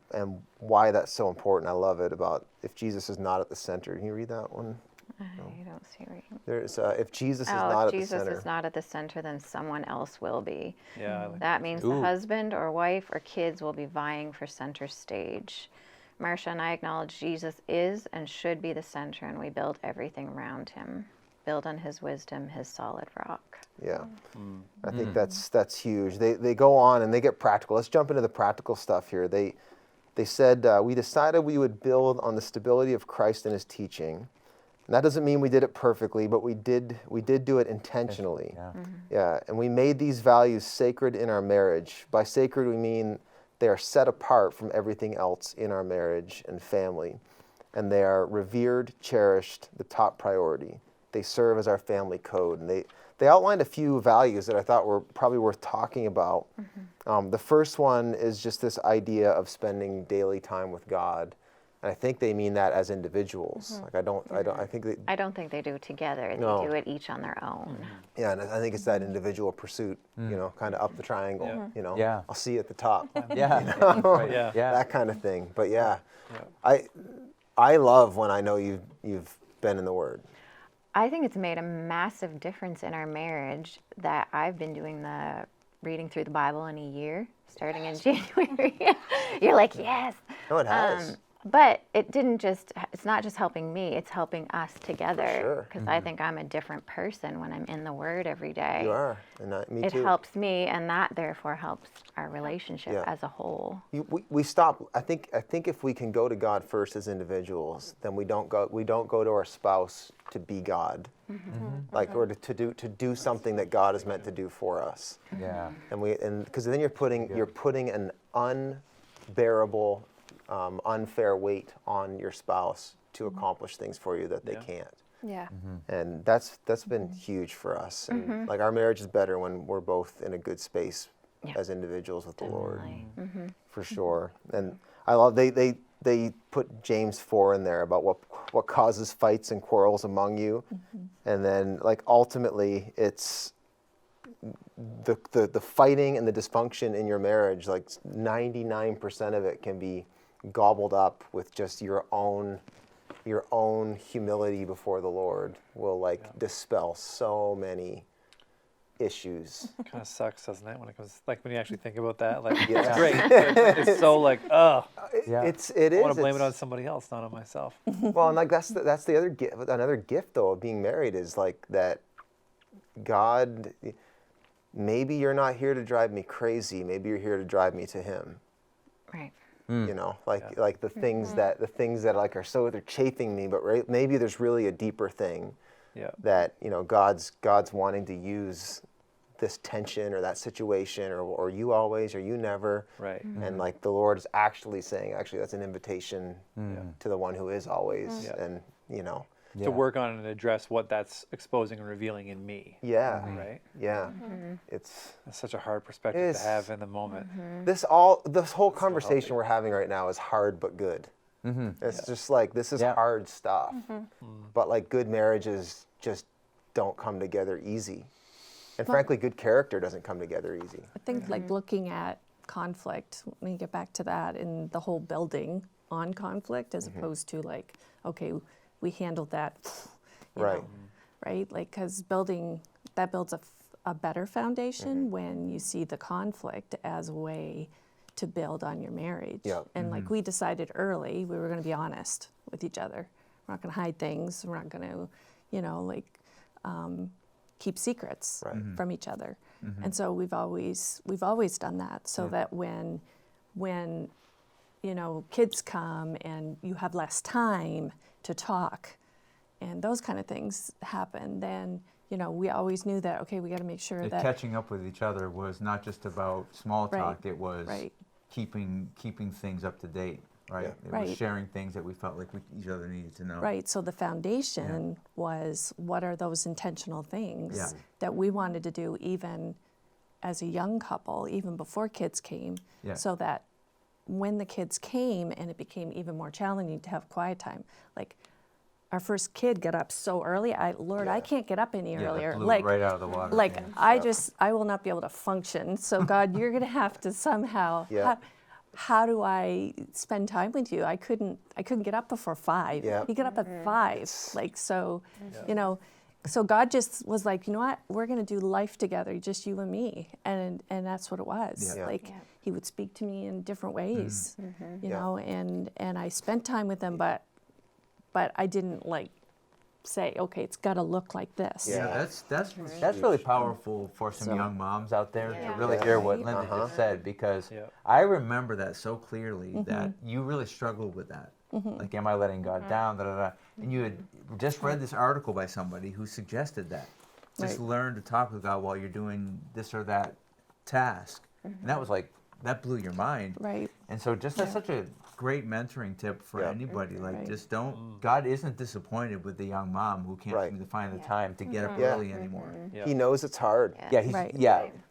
why that's so important. I love it, about if Jesus is not at the center. Can you read that one? I don't see where you... There's if Jesus is not at the Jesus center. is not at the center, then someone else will be. Yeah. I like That means the husband or wife or kids will be vying for center stage. Marcia and I acknowledge Jesus is and should be the center, and we build everything around him. Build on his wisdom, his solid rock. Yeah, I think that's huge. They go on and they get practical. Let's jump into the practical stuff here. They said we decided we would build on the stability of Christ and his teaching. And that doesn't mean we did it perfectly, but we did do it intentionally. Yeah, and we made these values sacred in our marriage. By sacred, we mean they are set apart from everything else in our marriage and family. And they are revered, cherished, the top priority. They serve as our family code. And they outlined a few values that I thought were probably worth talking about. The first one is just this idea of spending daily time with God. And I think they mean that as individuals. Like I don't think they do together. No. They do it each on their own. Yeah, and I think it's that individual pursuit, kind of up the triangle, Yeah. I'll see you at the top. Yeah. Right, yeah. That kind of thing. But I love when I know you've been in the Word. I think it's made a massive difference in our marriage that I've been doing the reading through the Bible in a year, starting in January. You're like, yes. No, it has. But it's not just helping me, it's helping us together. Sure. Because I think I'm a different person when I'm in the Word every day. You are, and me It too. helps me, and that therefore helps our relationship as a whole. We stop. I think if we can go to God first as individuals, then we don't go to our spouse to be God, or to do something that God is meant to do for us. Yeah. And because then you're putting an unbearable, unfair weight on your spouse to accomplish things for you that they can't. Yeah. And that's been huge for us. And like our marriage is better when we're both in a good space as individuals with the Lord, for sure. And I love they put James 4 in there about what causes fights and quarrels among you, and then like ultimately it's the fighting and the dysfunction in your marriage. Like 99% of it can be gobbled up with just your own humility before the Lord will dispel so many issues. Kind of sucks, doesn't it? When it comes, when you actually think about that, it's great. It's so It is. I want to blame it on somebody else, not on myself. Well, and that's the other gift. Another gift though of being married is that God. Maybe you're not here to drive me crazy. Maybe you're here to drive me to Him. Right. Like the things that are they're chafing me, but maybe there's really a deeper thing. Yeah. That God's wanting to use this tension or that situation or you always or you never. Right. And the Lord is actually saying, that's an invitation to the one who is always, and to work on and address what that's exposing and revealing in me. Yeah. Right. Yeah. That's such a hard perspective to have in the moment. This whole conversation we're having right now is hard but good. It's just this is hard stuff, but good marriages just don't come together easy, and frankly, good character doesn't come together easy. I think looking at conflict, when you get back to that, and the whole building on conflict, as opposed to okay, we handled that, you know, right? Because that builds a better foundation when you see the conflict as a way to build on your marriage. Yeah. And we decided early, we were going to be honest with each other. We're not going to hide things. We're not going to, keep secrets from each other. And so we've always done that, so that when kids come and you have less time to talk, and those kind of things happen, then we always knew that, okay, we got to make sure that catching up with each other was not just about small talk. It was keeping things up to date. Right. Yeah. It was sharing things that we felt like each other needed to know. Right. So the foundation was, what are those intentional things that we wanted to do even as a young couple, even before kids came, so that when the kids came and it became even more challenging to have quiet time, our first kid got up so early. I can't get up any earlier. Blew right out of the water. I will not be able to function. So God, you're going to have to somehow. how do I spend time with you? I couldn't get up before 5. Yeah. He got up at 5. Like, so, you know, so God just was like, you know what? We're going to do life together, just you and me. And that's what it was. Yeah. Like, he would speak to me in different ways, you know, and I spent time with him, but I didn't like say, okay, it's got to look like this. Yeah, that's really powerful for some young moms out there to really hear what Linda just said, because I remember that so clearly that you really struggled with that. Like, am I letting God down? Da, da, da. And you had just read this article by somebody who suggested that. Just learn to talk with God while you're doing this or that task. And that was like, that blew your mind. Right. And so just that's such a great mentoring tip for anybody. Like, just don't, God isn't disappointed with the young mom who can't seem to find the time to get up early anymore. He knows it's hard.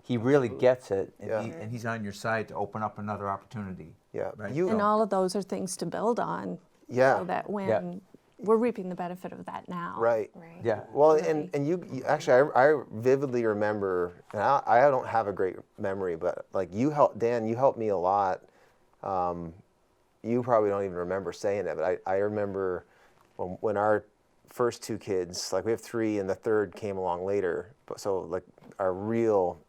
He really gets it, and he's on your side to open up another opportunity. Yeah. Right? And all of those are things to build on. Yeah. So that when we're reaping the benefit of that now. Right. Yeah. Well, and you actually, I vividly remember, and I don't have a great memory, but like Dan, you helped me a lot. You probably don't even remember saying it, but I remember when our first 2 kids, like we have 3 and the third came along later, but so like our real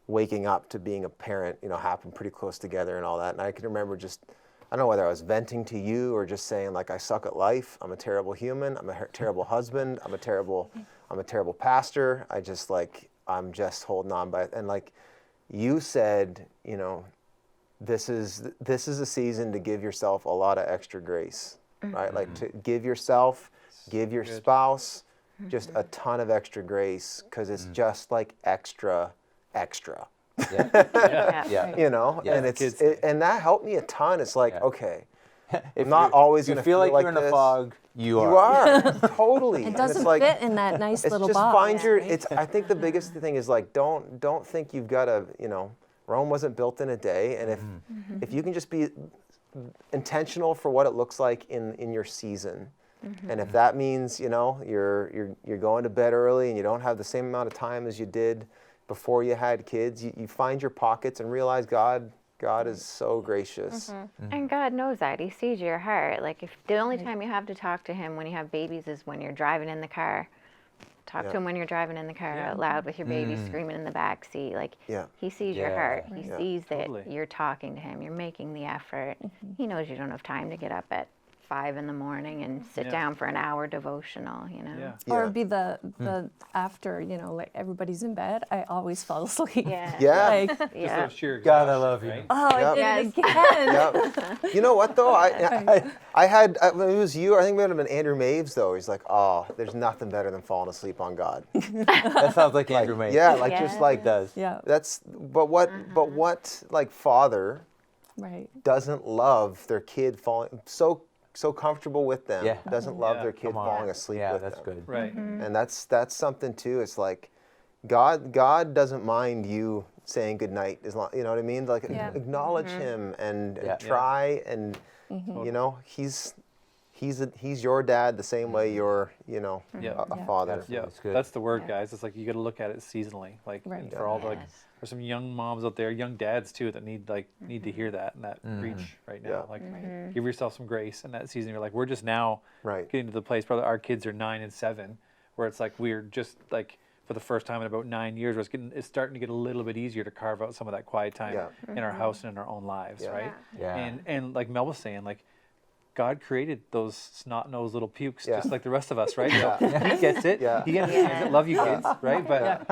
waking up to being a parent, you know, happened pretty close together and all that. And I can remember just, I don't know whether I was venting to you or just saying like, I suck at life. I'm a terrible human. I'm a terrible husband. I'm a terrible pastor. I'm just holding on by, and like you said, you know, this is a season to give yourself a lot of extra grace, right? Like to give yourself, give your spouse just a ton of extra grace, because it's just like extra. You know, and and that helped me a ton. It's like, okay, if I'm not always going to feel like you're in a this. fog. You are totally. It doesn't like, fit in that nice it's little just box. find your. It's. I think the biggest thing is like, don't think you've got to. You know, Rome wasn't built in a day, and if you can just be intentional for what it looks like in your season. And if that means, you know, you're going to bed early and you don't have the same amount of time as you did before you had kids, you find your pockets and realize God is so gracious. And God knows that. He sees your heart. Like, if the only time you have to talk to him when you have babies is when you're driving in the car. Talk to him when you're driving in the car out loud with your baby screaming in the back seat. Like, he sees your heart. He sees that you're talking to him. You're making the effort. He knows you don't have time to get up at 5 in the morning and sit down for an hour devotional, you know. Or it'd be the after, you know, like everybody's in bed, I always fall asleep. Just sheer God, I love you. Oh, I did it again. You know what though? I had, it was you, I think it might have been Andrew Maves though. He's like, oh, there's nothing better than falling asleep on God. That sounds like Andrew Maves. Yeah, like just like does. Yeah. That's, but what like father doesn't love their kid falling so comfortable with them, doesn't love their kid falling asleep with them. That's good. Right. And that's something too. It's like God doesn't mind you saying goodnight, as long, you know what I mean? Like acknowledge him and try and you know, he's your dad the same way you're, you know, a father. Yeah, that's the word, guys. It's like you got to look at it seasonally. Like for all the, like, there's some young moms out there, young dads too, that need to hear that and that reach right now. Like, give yourself some grace in that season. You're like, we're just now getting to the place. Probably our kids are 9 and 7, where it's like we're just like for the first time in about 9 years, where it's starting to get a little bit easier to carve out some of that quiet time in our house and in our own lives, right? And like Mel was saying, like, God created those snot-nosed little pukes just like the rest of us, right? So he gets it. He understands it. Love you, kids, right? But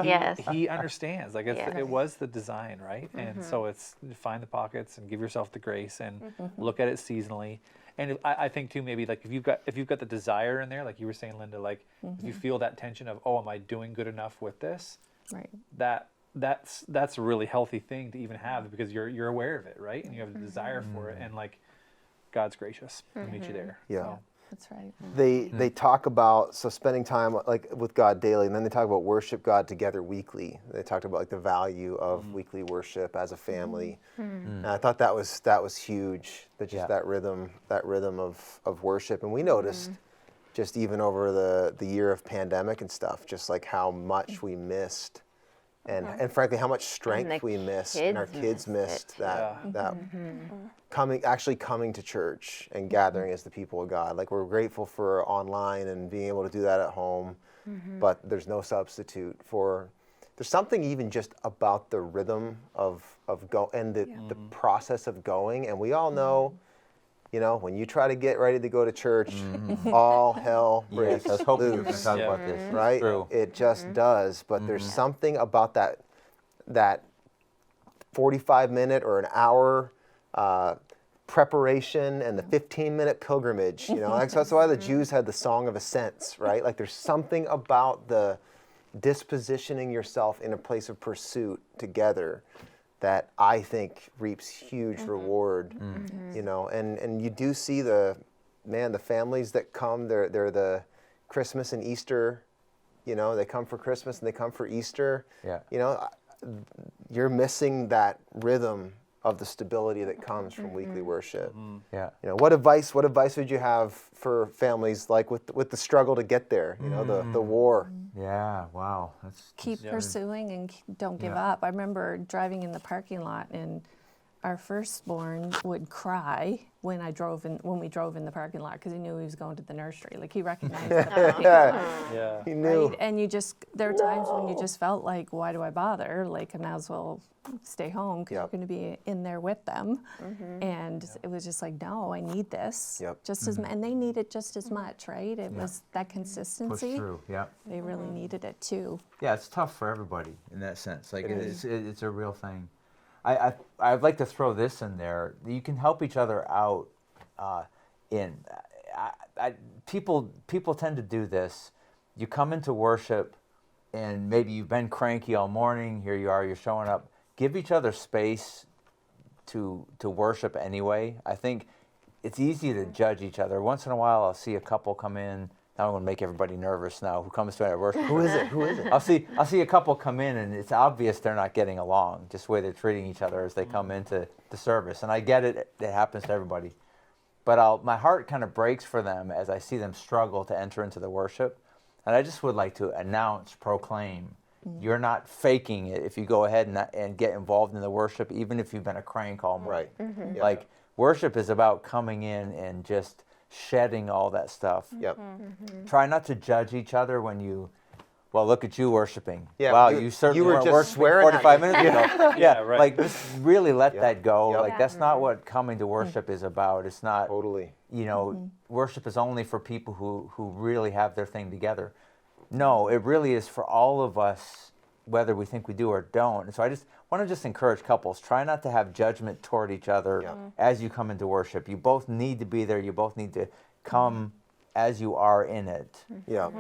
he understands. Like it was the design, right? And so it's find the pockets and give yourself the grace and look at it seasonally. And I think too, maybe like if you've got the desire in there, like you were saying, Linda, like if you feel that tension of, oh, am I doing good enough with this? Right. That's a really healthy thing to even have, because you're aware of it, right? And you have the desire for it, and like God's gracious to meet you there. Yeah. So. That's right. They talk about spending time like with God daily, and then they talk about worship God together weekly. They talked about like the value of weekly worship as a family. And I thought that was huge. That rhythm of worship. And we noticed just even over the year of pandemic and stuff, just like how much we missed and frankly, how much strength we missed, and our kids missed that coming to church and gathering as the people of God. Like, we're grateful for online and being able to do that at home, but there's no substitute for. There's something even just about the rhythm of go and the process of going, and we all know. You know, when you try to get ready to go to church, all hell breaks loose. I was hoping you were going to talk about this. Right? True. It just does. But there's something about that 45-minute or an hour preparation and the 15-minute pilgrimage. You know, that's why the Jews had the Song of Ascents, right? Like, there's something about the dispositioning yourself in a place of pursuit together that I think reaps huge reward, you know, and you do see the families that come, they're the Christmas and Easter, you know, they come for Christmas and they come for Easter. Yeah. You know, you're missing that rhythm of the stability that comes from weekly worship. Yeah. You know, what advice would you have for families, like with the struggle to get there, you know, the war? Yeah, wow. Keep pursuing and don't give up. I remember driving in the parking lot, and our firstborn would cry when we drove in the parking lot, because he knew he was going to the nursery. Like, he recognized that. He knew. Right? And there were times when you just felt like, why do I bother? Like, I might as well stay home, because you're going to be in there with them. And it was just like, no, I need this. Just as and they need it just as much, right? It was that consistency. Push through, yeah. They really needed it too. Yeah, it's tough for everybody in that sense. Like, it's a real thing. I'd like to throw this in there. You can help each other out. People tend to do this. You come into worship, and maybe you've been cranky all morning. Here you are, you're showing up. Give each other space to worship anyway. I think it's easy to judge each other. Once in a while, I'll see a couple come in. Now I'm going to make everybody nervous now who comes to our worship. Who is it? I'll see a couple come in, and it's obvious they're not getting along, just the way they're treating each other as they come into the service. And I get it. It happens to everybody. But my heart kind of breaks for them as I see them struggle to enter into the worship. And I just would like to proclaim, you're not faking it if you go ahead and get involved in the worship, even if you've been a crank all morning. Right. Like, worship is about coming in and just shedding all that stuff. Try not to judge each other when look at you worshiping. Wow, you certainly were weren't just worshiping swearing 45 minutes ago. Right. Like, just really let that go. Like, that's not what coming to worship is about. It's not, Totally. you know, worship is only for people who really have their thing together. No, it really is for all of us, whether we think we do or don't. And so I just want to encourage couples, try not to have judgment toward each other as you come into worship. You both need to be there. You both need to come as you are in it,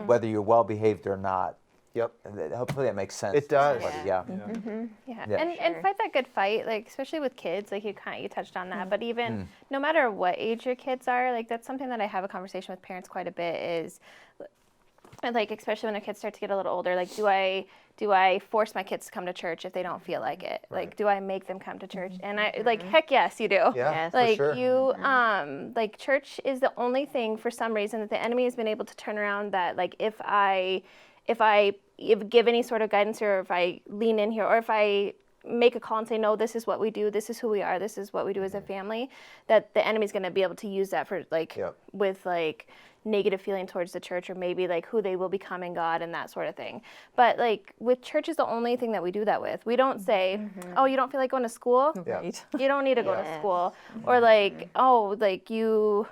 whether you're well behaved or not. Hopefully that makes sense. It does. And fight that good fight, like, especially with kids, like you touched on that, but even no matter what age your kids are, like, that's something that I have a conversation with parents quite a bit is, like, especially when their kids start to get a little older, like, do I force my kids to come to church if they don't feel like it? Right. Like, do I make them come to church? And I like, heck yes, you do. Yeah, like, for sure. you like, church is the only thing for some reason that the enemy has been able to turn around, that, like, if I give any sort of guidance, or if I lean in here, or if I make a call and say, no, this is what we do, this is who we are, this is what we do as a family, that the enemy's going to be able to use that for, like, with, like, negative feeling towards the church, or maybe, like, who they will become in God and that sort of thing. But, like, with church is the only thing that we do that with. We don't say, oh, you don't feel like going to school? Right. You don't need to go to school. Or, like, oh, like, your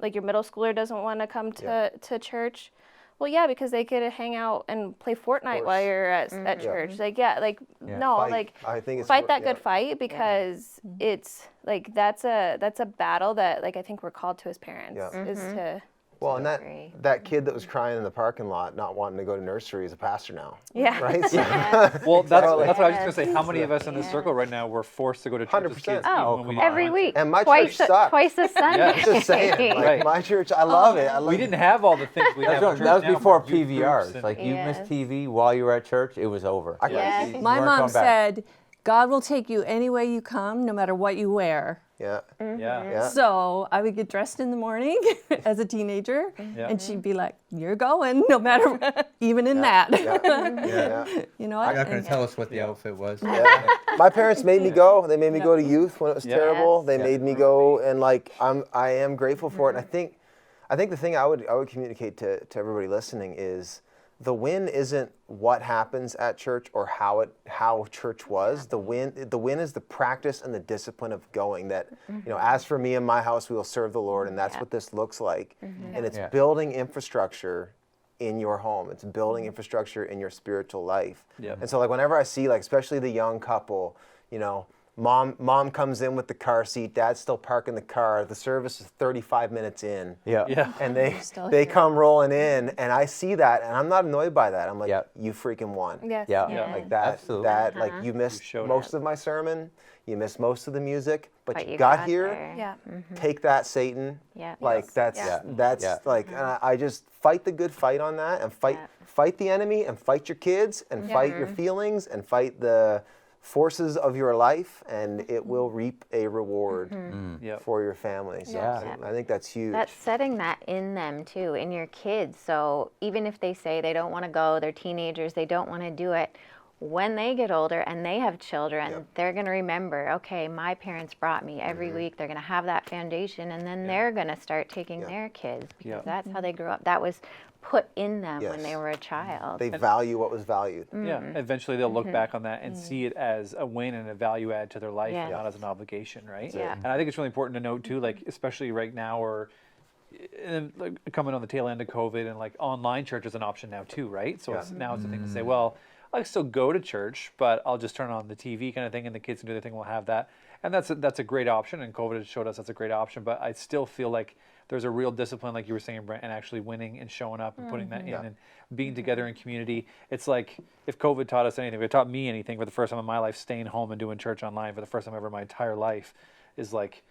middle schooler doesn't want to come to church. Well, yeah, because they could hang out and play Fortnite while you're at church. Like, no, Fight. like, I think it's fight that good fight, because it's, like, that's a battle that, like, I think we're called to as parents, is to. Well, and that kid that was crying in the parking lot, not wanting to go to nursery, is a pastor now. Yeah. Right? Well, that's what I was just going to say. How many of us in this circle right now were forced to go to church as 100%. kids? Oh, when we every week. And my church sucked. Twice a Sunday. I'm just saying, like, Right. my church, I love it. We didn't have all the things we have at church That was now, before youth groups PVRs. and- Like, you missed TV while you were at church, it was over. My mom said, God will take you any way you come, no matter what you wear. Yeah. Yeah. So I would get dressed in the morning as a teenager, and she'd be like, "You're going, no matter, even in that." You know, I'm not going to tell us what the outfit was. My parents made me go. They made me go to youth when it was terrible. Yes. They made me go, and like I am grateful for it. And I think the thing I would communicate to everybody listening is the win isn't what happens at church or how church was. The win is the practice and the discipline of going. That as for me and my house, we will serve the Lord, and that's what this looks like. And it's building infrastructure in your home. It's building infrastructure in your spiritual life. And so like whenever I see like especially the young couple, Mom comes in with the car seat. Dad's still parking the car. The service is 35 minutes in. And they come rolling in, and I see that, and I'm not annoyed by that. I'm like, you freaking won. Yes. Like that. Absolutely. That like you missed showed most of my sermon. You missed most of the music, but you got here. there. Yeah. Take that, Satan. Yeah. Like that's like, and I just fight the good fight on that, and fight the enemy, and fight your kids, and fight your feelings, and fight the forces of your life, and it will reap a reward for your family. So I think that's huge. That's setting that in them too, in your kids. So even if they say they don't want to go, they're teenagers, they don't want to do it, when they get older and they have children, they're going to remember, okay, my parents brought me every week. They're going to have that foundation, and then they're going to start taking their kids, because that's how they grew up. That was put in them when they were a child. They value what was valued. Yeah, eventually they'll look back on that and see it as a win and a value add to their life, and not as an obligation, right? And I think it's really important to note too, like especially right now, or like coming on the tail end of COVID, and like online church is an option now too, right? So now it's a thing to say, well, I still go to church, but I'll just turn on the TV kind of thing, and the kids can do their thing. We'll have that, and that's a great option. And COVID has showed us that's a great option. But I still feel like there's a real discipline, like you were saying, Brent, and actually winning and showing up and putting that in and being together in community. It's like if COVID taught us anything, if it taught me anything for the first time in my life, staying home and doing church online for the first time ever in my entire life, is like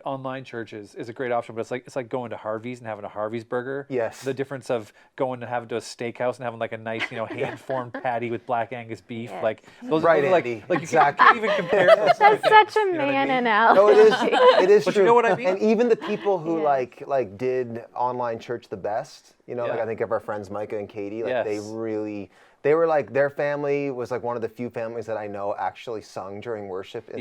online church is a great option, but it's like going to Harvey's and having a Harvey's burger. Yes. The difference of going to have to a steakhouse and having like a nice, hand-formed patty with black Angus beef, like those Right, are like Andy. you can't even compare those. That's such a man analogy. No, it is But true. you know what I mean? And even the people who like did online church the best, like I think of our friends Micah and Katie, like they were like, their family was like one of the few families that I know actually sung during worship. They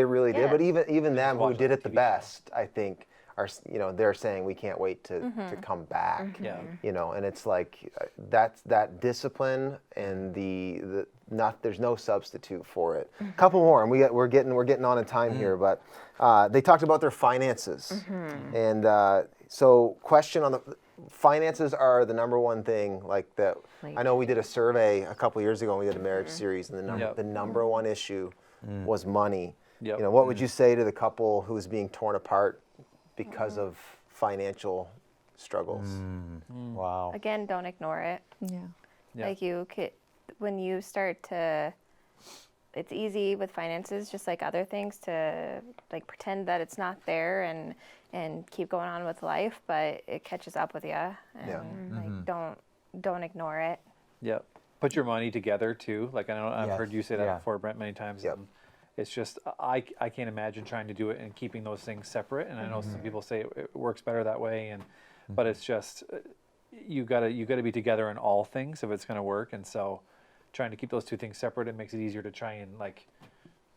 really did. But even them who did it the best, I think, are they're saying we can't wait to come back. And it's like that discipline and there's no substitute for it. A couple more, and we're getting on in time here, but they talked about their finances, and so question on the finances are the number one thing like that. I know we did a survey a couple years ago, and we did a marriage series, and the number one issue was money. What would you say to the couple who's being torn apart because of financial struggles? Wow. Again, don't ignore it. Like when you start to, it's easy with finances, just like other things, to like pretend that it's not there and keep going on with life, but it catches up with you. And like don't ignore it. Yeah. Put your money together too. Like I know I've heard you say that before, Brent, many times. And it's just I can't imagine trying to do it and keeping those things separate. And I know some people say it works better that way, but it's just you gotta be together in all things if it's gonna work. And so trying to keep those two things separate, it makes it easier to try and like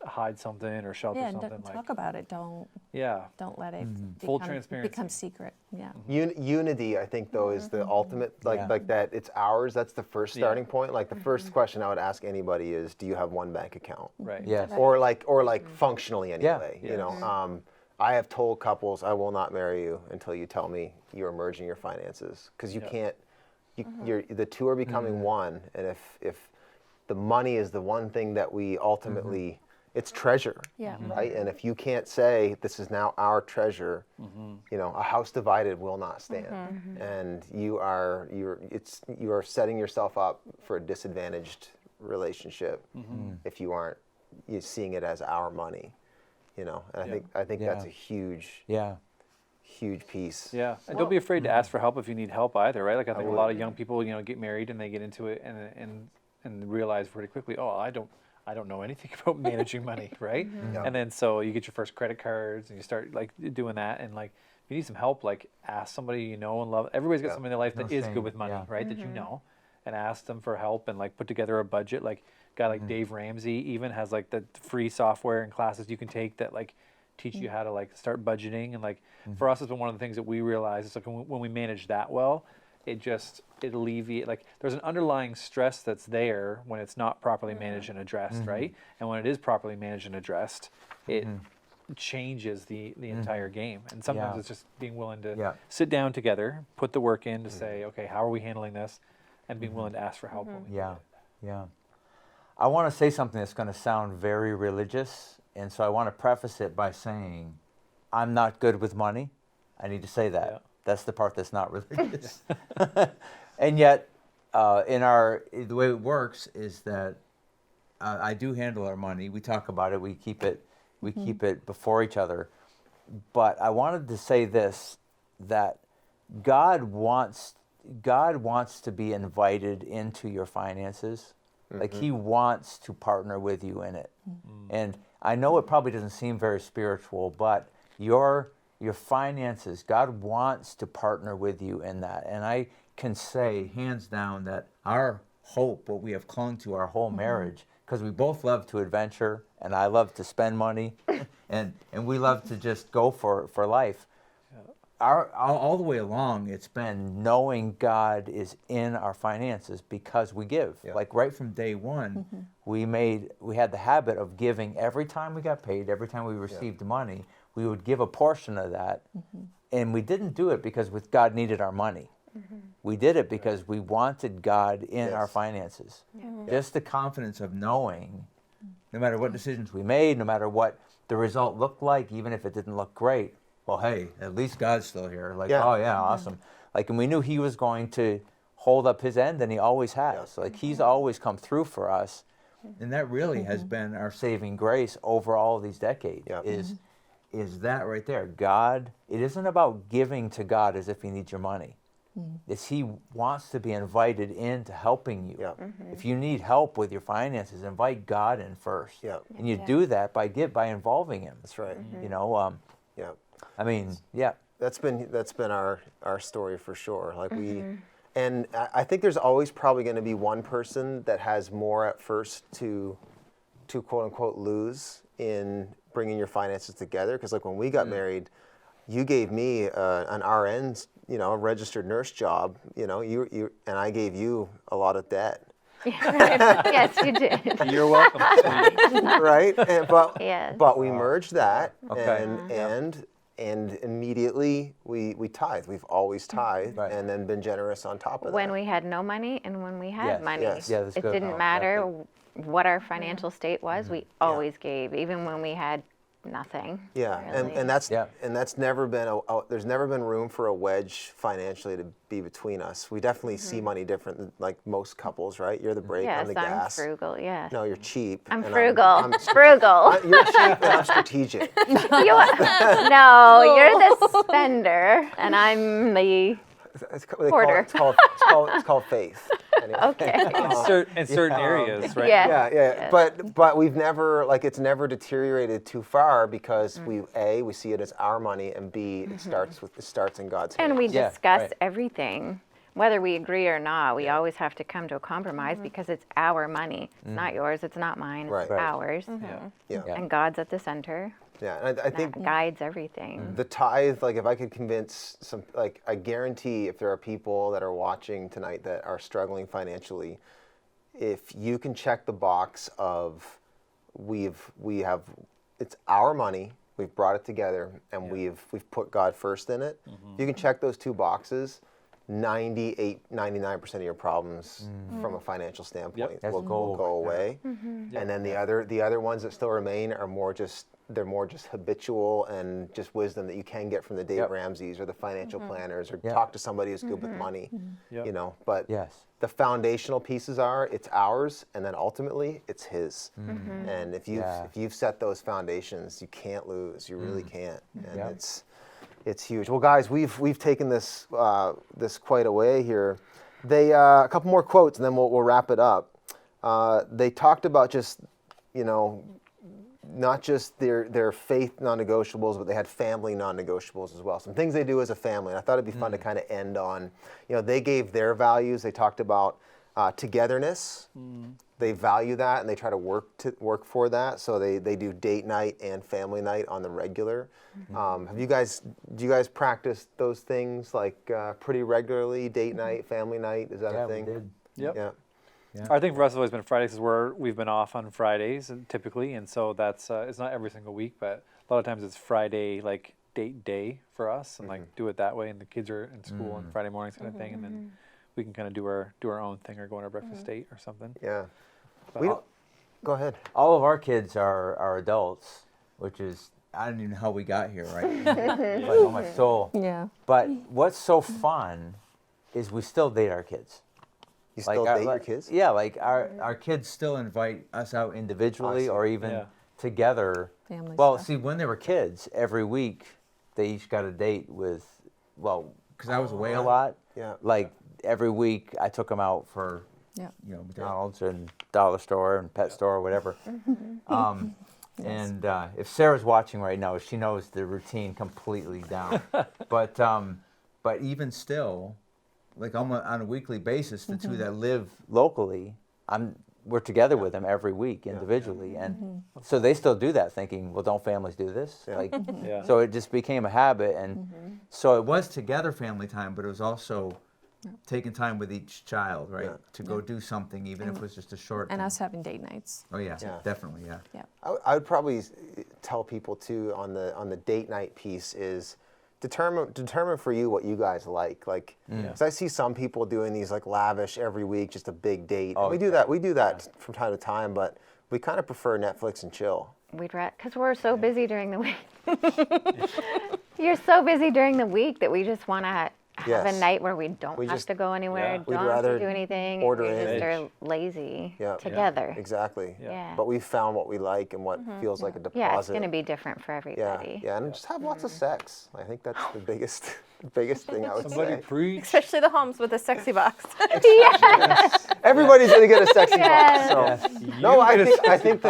hide something or shelter something. Don't talk about it. Don't let it full transparency. become secret. Unity, I think, though, is the ultimate, like that it's ours. That's the first starting point. Like the first question I would ask anybody is, do you have one bank account? Right. Yes. Or like functionally anyway. I have told couples, I will not marry you until you tell me you're merging your finances, because you can't. The two are becoming one, and if the money is the one thing that we ultimately. It's treasure, right? And if you can't say this is now our treasure, a house divided will not stand, and you are setting yourself up for a disadvantaged relationship if you aren't seeing it as our money, And I think that's a huge piece. Yeah, and don't be afraid to ask for help if you need help either, right? Like I think a lot of young people, get married and they get into it and realize pretty quickly, oh, I don't know anything about managing money, right? And then so you get your first credit cards and you start like doing that, and like if you need some help, like ask somebody you know and love. Everybody's got somebody in their life that is good with money, right? That you know, and ask them for help and like put together a budget. Like a guy like Dave Ramsey even has like the free software and classes you can take that like teach you how to like start budgeting. And like for us, it's been one of the things that we realize is like when we manage that well, it alleviates, like there's an underlying stress that's there when it's not properly managed and addressed, right? And when it is properly managed and addressed, it changes the entire game. And sometimes it's just being willing to sit down together, put the work in to say, okay, how are we handling this? And being willing to ask for help. When we need it. I want to say something that's going to sound very religious, and so I want to preface it by saying I'm not good with money. I need to say that. Yeah. That's the part that's not religious. And yet, the way it works is that I do handle our money. We talk about it. We keep it. We keep it before each other. But I wanted to say this: that God wants to be invited into your finances. Like He wants to partner with you in it. And I know it probably doesn't seem very spiritual, but your finances, God wants to partner with you in that. And I can say hands down that our hope, what we have clung to our whole marriage, because we both love to adventure and I love to spend money and we love to just go for life. All the way along, it's been knowing God is in our finances because we give. Yeah. Like right from day one, we had the habit of giving every time we got paid, every time we received money, we would give a portion of that. And we didn't do it because God needed our money. We did it because we wanted God in our finances. Just the confidence of knowing, no matter what decisions we made, no matter what the result looked like, even if it didn't look great, well, hey, at least God's still here. Like, oh yeah, awesome. Like, and we knew He was going to hold up His end, and He always has. Like, He's always come through for us, and that really has been our saving grace over all of these decades. Is that right there? God. It isn't about giving to God as if He needs your money. It's He wants to be invited into helping you. If you need help with your finances, invite God in first, and you do that by involving Him. That's right. You know. I mean, that's been our story for sure. Like and I think there's always probably going to be one person that has more at first to quote unquote lose in bringing your finances together. Because like when we got married, you gave me an RN, a registered nurse job, you and I gave you a lot of debt. Yes, you did. You're welcome. Right, but we merged that, and immediately we tithe. We've always tithed, and then been generous on top of that. When we had no money and when we had money, that's it good. didn't matter what our financial state was. We always gave, even when we had nothing. Really. and that's never been there's never been room for a wedge financially to be between us. We definitely see money different than like most couples, right? You're the brake, I'm the gas. I'm frugal, No, you're cheap. I'm frugal. Frugal. You're cheap and I'm strategic. You're the spender and I'm the hoarder. It's called faith. Anyway. Okay. In certain areas, right? Yeah. But we've never, it's never deteriorated too far because we see it as our money, and B, it starts in God's hands. And we discuss everything. Whether we agree or not, we always have to come to a compromise because it's our money. It's not yours, it's not mine, it's ours. And God's at the center. Yeah, and I think that guides everything. The tithe, if I could convince I guarantee if there are people that are watching tonight that are struggling financially, if you can check the box of it's our money, we've brought it together, and we've put God first in it. If you can check those two boxes, 99% of your problems from a financial standpoint will go away. And then the other ones that still remain are more just habitual and just wisdom that you can get from the Dave Ramseys or the financial planners, or talk to somebody who's good with money. But the foundational pieces it's ours, and then ultimately it's His. And if you've set those foundations, you can't lose. You really can't. And it's huge. Well, guys, we've taken this quite a way here. They a couple more quotes, and then we'll wrap it up. They talked about just not just their faith non-negotiables, but they had family non-negotiables as well. Some things they do as a family. And I thought it'd be fun to kind of end on, they gave their values. They talked about togetherness. They value that, and they try to work for that. So they do date night and family night on the regular. Do you guys practice those things like pretty regularly? Date night, family night, is that a thing? We did. Yep. Yeah. Yeah. I think for us it's always been Fridays because we've been off on Fridays typically, and so that's it's not every single week, but a lot of times it's Friday like date day for us, and like do it that way, and the kids are in school on Friday mornings kind of thing, and then we can kind of do our own thing or go on our breakfast date or something. Yeah. But Go ahead. All of our kids are adults, which is, I don't even know how we got here, right? But, oh my soul. Yeah. But what's so fun is we still date our kids. You still date your kids? Yeah, like our kids still invite us out individually or even together. Family Well, stuff. see, when they were kids, every week they each got a date with, because I was away a lot. Yeah. Like every week I took them out for, McDonald's and dollar store and pet store or whatever. And if Sarah's watching right now, she knows the routine completely down. But even still, like on a weekly basis, the two that live locally, we're together with them every week individually, and so they still do that, thinking, well, don't families do this? Like, so it just became a habit, and so it was together family time, but it was also taking time with each child, right, to go do something, even if it was just a short. And thing. us having date nights. Oh yeah, definitely, yeah. I would probably tell people too on the date night piece is determine for you what you guys like. Like, 'cause I see some people doing these like lavish every week, just a big date. Oh, we do that from time to time, but we kind of prefer Netflix and chill. Because we're so busy during the week. You're so busy during the week that we just want to have a night where we don't have to go anywhere, We'd don't have to do anything. order we in. just are lazy Yeah. together. Exactly. Yeah. But we've found what we like and what feels like a deposit. Yeah, it's going to be different for everybody. Yeah, and just have lots of sex. I think that's the biggest thing I would somebody say. preach. Especially the homes with a sexy box. Everybody's gonna get a sexy box. So. You No, I get a think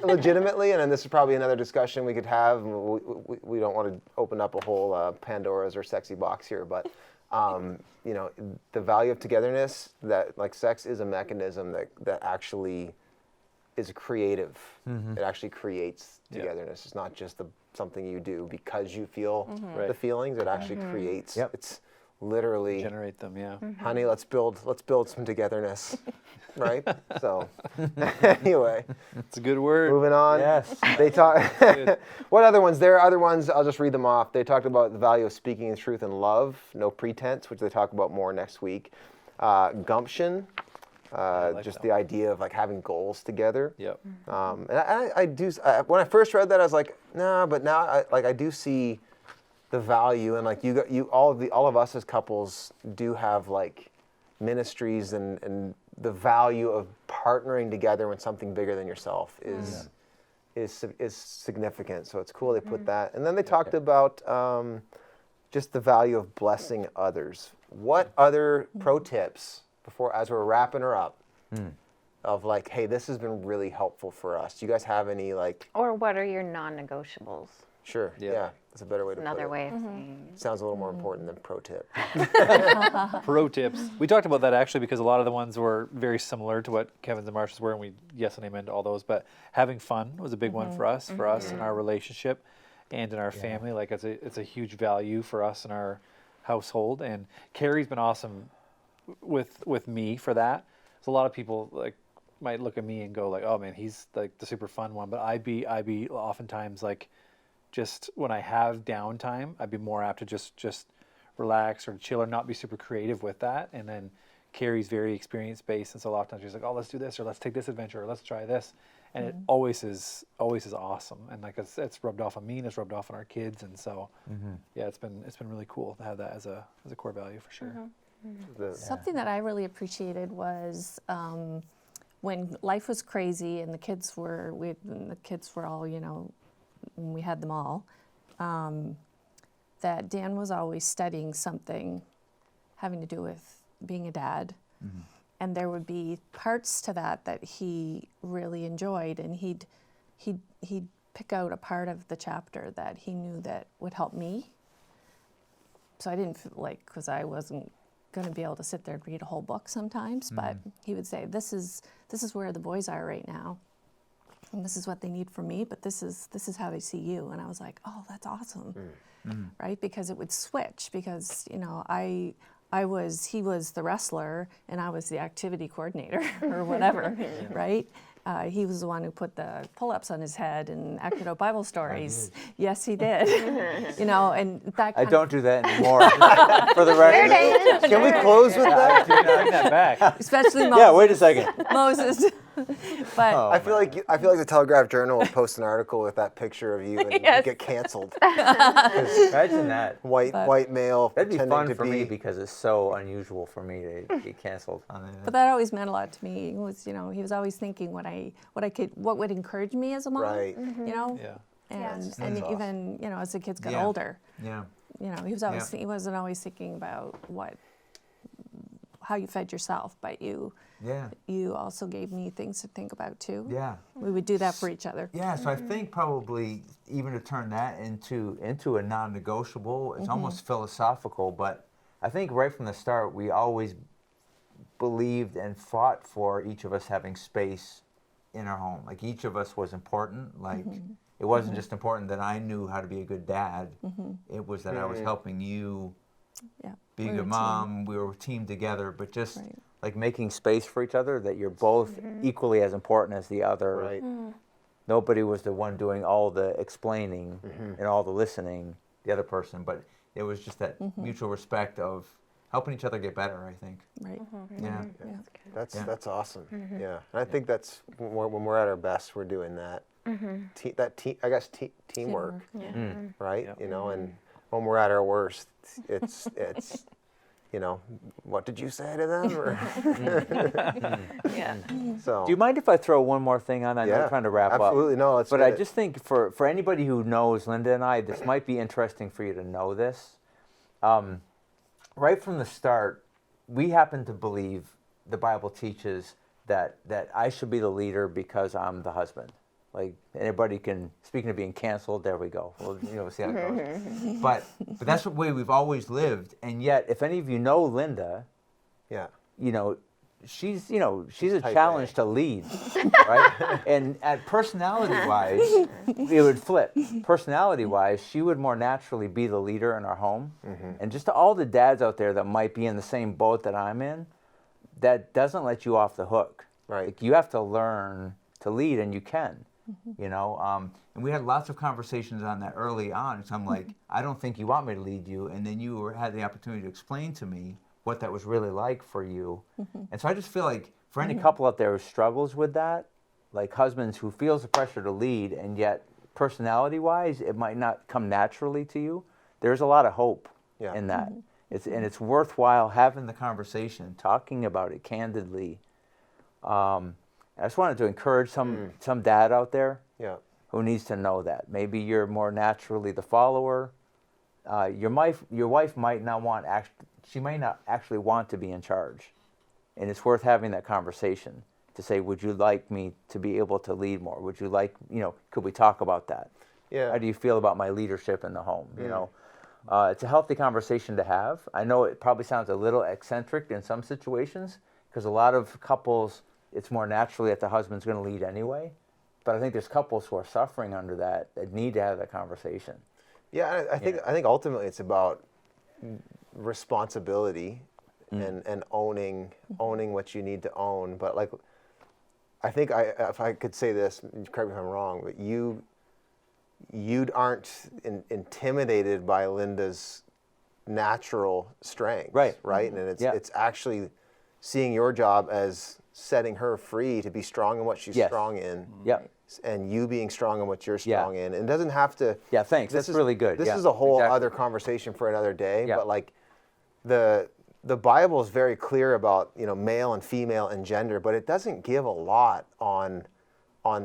legitimately, and then this is probably another discussion we could have. We don't want to open up a whole Pandora's or sexy box here, but the value of togetherness, that like sex is a mechanism that actually is creative. It actually creates togetherness. It's not just something you do because you feel the feelings. It actually creates. It's literally generate them. honey, let's build some togetherness, right? So anyway, It's a good word. moving on. Yes. They talk. What other ones? There are other ones. I'll just read them off. They talked about the value of speaking the truth and love, no pretense, which they talk about more next week. Gumption. like Just that the idea of like having goals together. Yep. And I do. When I first read that, I was like, nah. But now, I do see the value, and like all of us as couples do have like ministries, and the value of partnering together when something bigger than yourself is significant. So it's cool they put that. And then they talked about just the value of blessing others. What other pro tips before, as we're wrapping her up, of like, hey, this has been really helpful for us? Do you guys have any like? Or what are your non-negotiables? Sure. Yeah. That's a better way to put it. Another way of saying. Sounds a little more important than pro tip. Pro tips. We talked about that actually because a lot of the ones were very similar to what Kevin's and Marsha's were, and we yes and amen to all those. But having fun was a big one for us in our relationship and in our family. Like it's a huge value for us in our household. And Carrie's been awesome with me for that. So a lot of people like might look at me and go like, oh man, he's like the super fun one. But I'd be oftentimes like, just when I have downtime, I'd be more apt to just relax or chill or not be super creative with that. And then Carrie's very experience based, and so a lot of times she's like, "Oh, let's do this, or let's take this adventure, or let's try this," and it always is awesome. And like it's rubbed off on me, and it's rubbed off on our kids, and so yeah, it's been really cool to have that as a core value for sure. Something that I really appreciated was when life was crazy and the kids were all, we had them all, that Dan was always studying something having to do with being a dad. and there would be parts to that he really enjoyed, and he'd pick out a part of the chapter that he knew that would help me. So I didn't feel like, because I wasn't going to be able to sit there and read a whole book sometimes, but he would say, this is where the boys are right now, and this is what they need from me, but this is how they see you. And I was like, oh, that's awesome, right? Because it would switch, because he was the wrestler and I was the activity coordinator or whatever, right? He was the one who put the pull-ups on his head and acted out Bible stories. Yes, he did. And that. I don't do that anymore. For the record. Can we close with that? Bring that back. Especially Moses. Yeah, wait a second. Moses. But I feel like the Telegraph Journal would post an article with that picture of you and you'd get canceled. Imagine that. White male. That'd be fun for be... me because it's so unusual for me to get canceled on it. But that always meant a lot to me. It was, he was always thinking what would encourage me as a mom. Right. Yeah. And even as the kids got Yeah. older. Yeah. He was always he wasn't always thinking about how you fed yourself, but you also gave me things to think about too. Yeah. We would do that for each other. Yeah, so I think probably even to turn that into a non-negotiable, it's almost philosophical, but I think right from the start we always believed and fought for each of us having space in our home. Like each of us was important. Like it wasn't just important that I knew how to be a good dad. It was that I was helping you be a good mom. We were a team together, but just like making space for each other, that you're both equally as important as the other. Right. Nobody was the one doing all the explaining and all the listening, the other person, but it was just that mutual respect of helping each other get better, I think. Right. Yeah. That's awesome. Yeah. And I think that's when we're at our best, we're doing that. Teamwork. Right? Yeah. And when we're at our worst, it's what did you say to them? So. Do you mind if I throw one more thing on? I know I'm trying to wrap up. Absolutely, no. But I just think for anybody who knows Linda and I, this might be interesting for you to know this. Right from the start, we happen to believe the Bible teaches that I should be the leader because I'm the husband. Like anybody can, speaking of being canceled, there we go. We'll see how it goes. But that's the way we've always lived. And yet, if any of you know Linda, she's a challenge to lead, right? And at personality-wise, it would flip. Personality-wise, she would more naturally be the leader in our home. And just to all the dads out there that might be in the same boat that I'm in, that doesn't let you off the hook. Right. Like you have to learn to lead, and you can. And we had lots of conversations on that early on. So I'm like, I don't think you want me to lead you. And then you had the opportunity to explain to me what that was really like for you. And so I just feel like for any couple out there who struggles with that, like husbands who feels the pressure to lead and yet personality-wise it might not come naturally to you, there's a lot of hope in that. It's worthwhile having the conversation, talking about it candidly. I just wanted to encourage some dad out there who needs to know that. Maybe you're more naturally the follower. Your wife might not want she may not actually want to be in charge, and it's worth having that conversation to say, would you like me to be able to lead more? Would you like, could we talk about that? Yeah. How do you feel about my leadership in the home? It's a healthy conversation to have. I know it probably sounds a little eccentric in some situations because a lot of couples, it's more naturally that the husband's going to lead anyway. But I think there's couples who are suffering under that need to have that conversation. Yeah, I think ultimately it's about responsibility and owning what you need to own. But like, I think if I could say this, correct me if I'm wrong, but you aren't intimidated by Linda's natural strengths, right? And it's actually seeing your job as setting her free to be strong in what she's strong in. And you being strong in what you're strong in. And it doesn't have to... Yeah, thanks. That's really good. This is a whole other conversation for another day. But like the Bible is very clear about, male and female and gender, but it doesn't give a lot on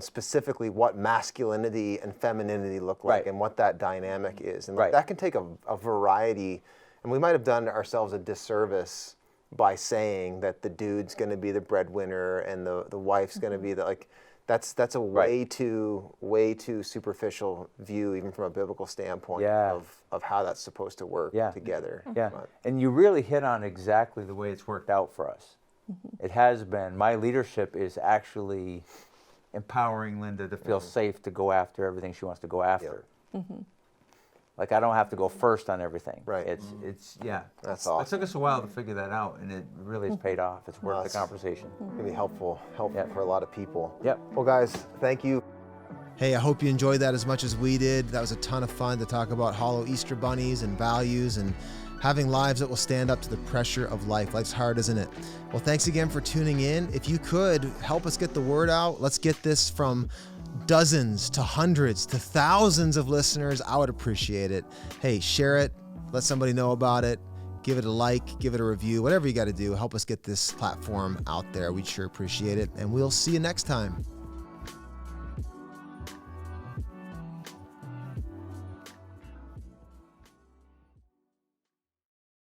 specifically what masculinity and femininity look like and what that dynamic is. And that can take a variety, and we might have done ourselves a disservice by saying that the dude's going to be the breadwinner and the wife's going to be the, like, that's a way too superficial view, even from a biblical standpoint, of how that's supposed to work together. Yeah, and you really hit on exactly the way it's worked out for us. It has been. My leadership is actually empowering Linda to feel safe to go after everything she wants to go after. Like, I don't have to go first on everything. Right. It's That's awesome. It took us a while to figure that out, and it really has paid off. It's worth the conversation. Gonna be helpful for a lot of people. Yep. Well, guys, thank you. Hey, I hope you enjoyed that as much as we did. That was a ton of fun to talk about hollow Easter bunnies and values and having lives that will stand up to the pressure of life. Life's hard, isn't it? Well, thanks again for tuning in. If you could help us get the word out, let's get this from dozens to hundreds to thousands of listeners. I would appreciate it. Hey, share it. Let somebody know about it. Give it a like, give it a review, whatever you got to do. Help us get this platform out there. We'd sure appreciate it. And we'll see you next time.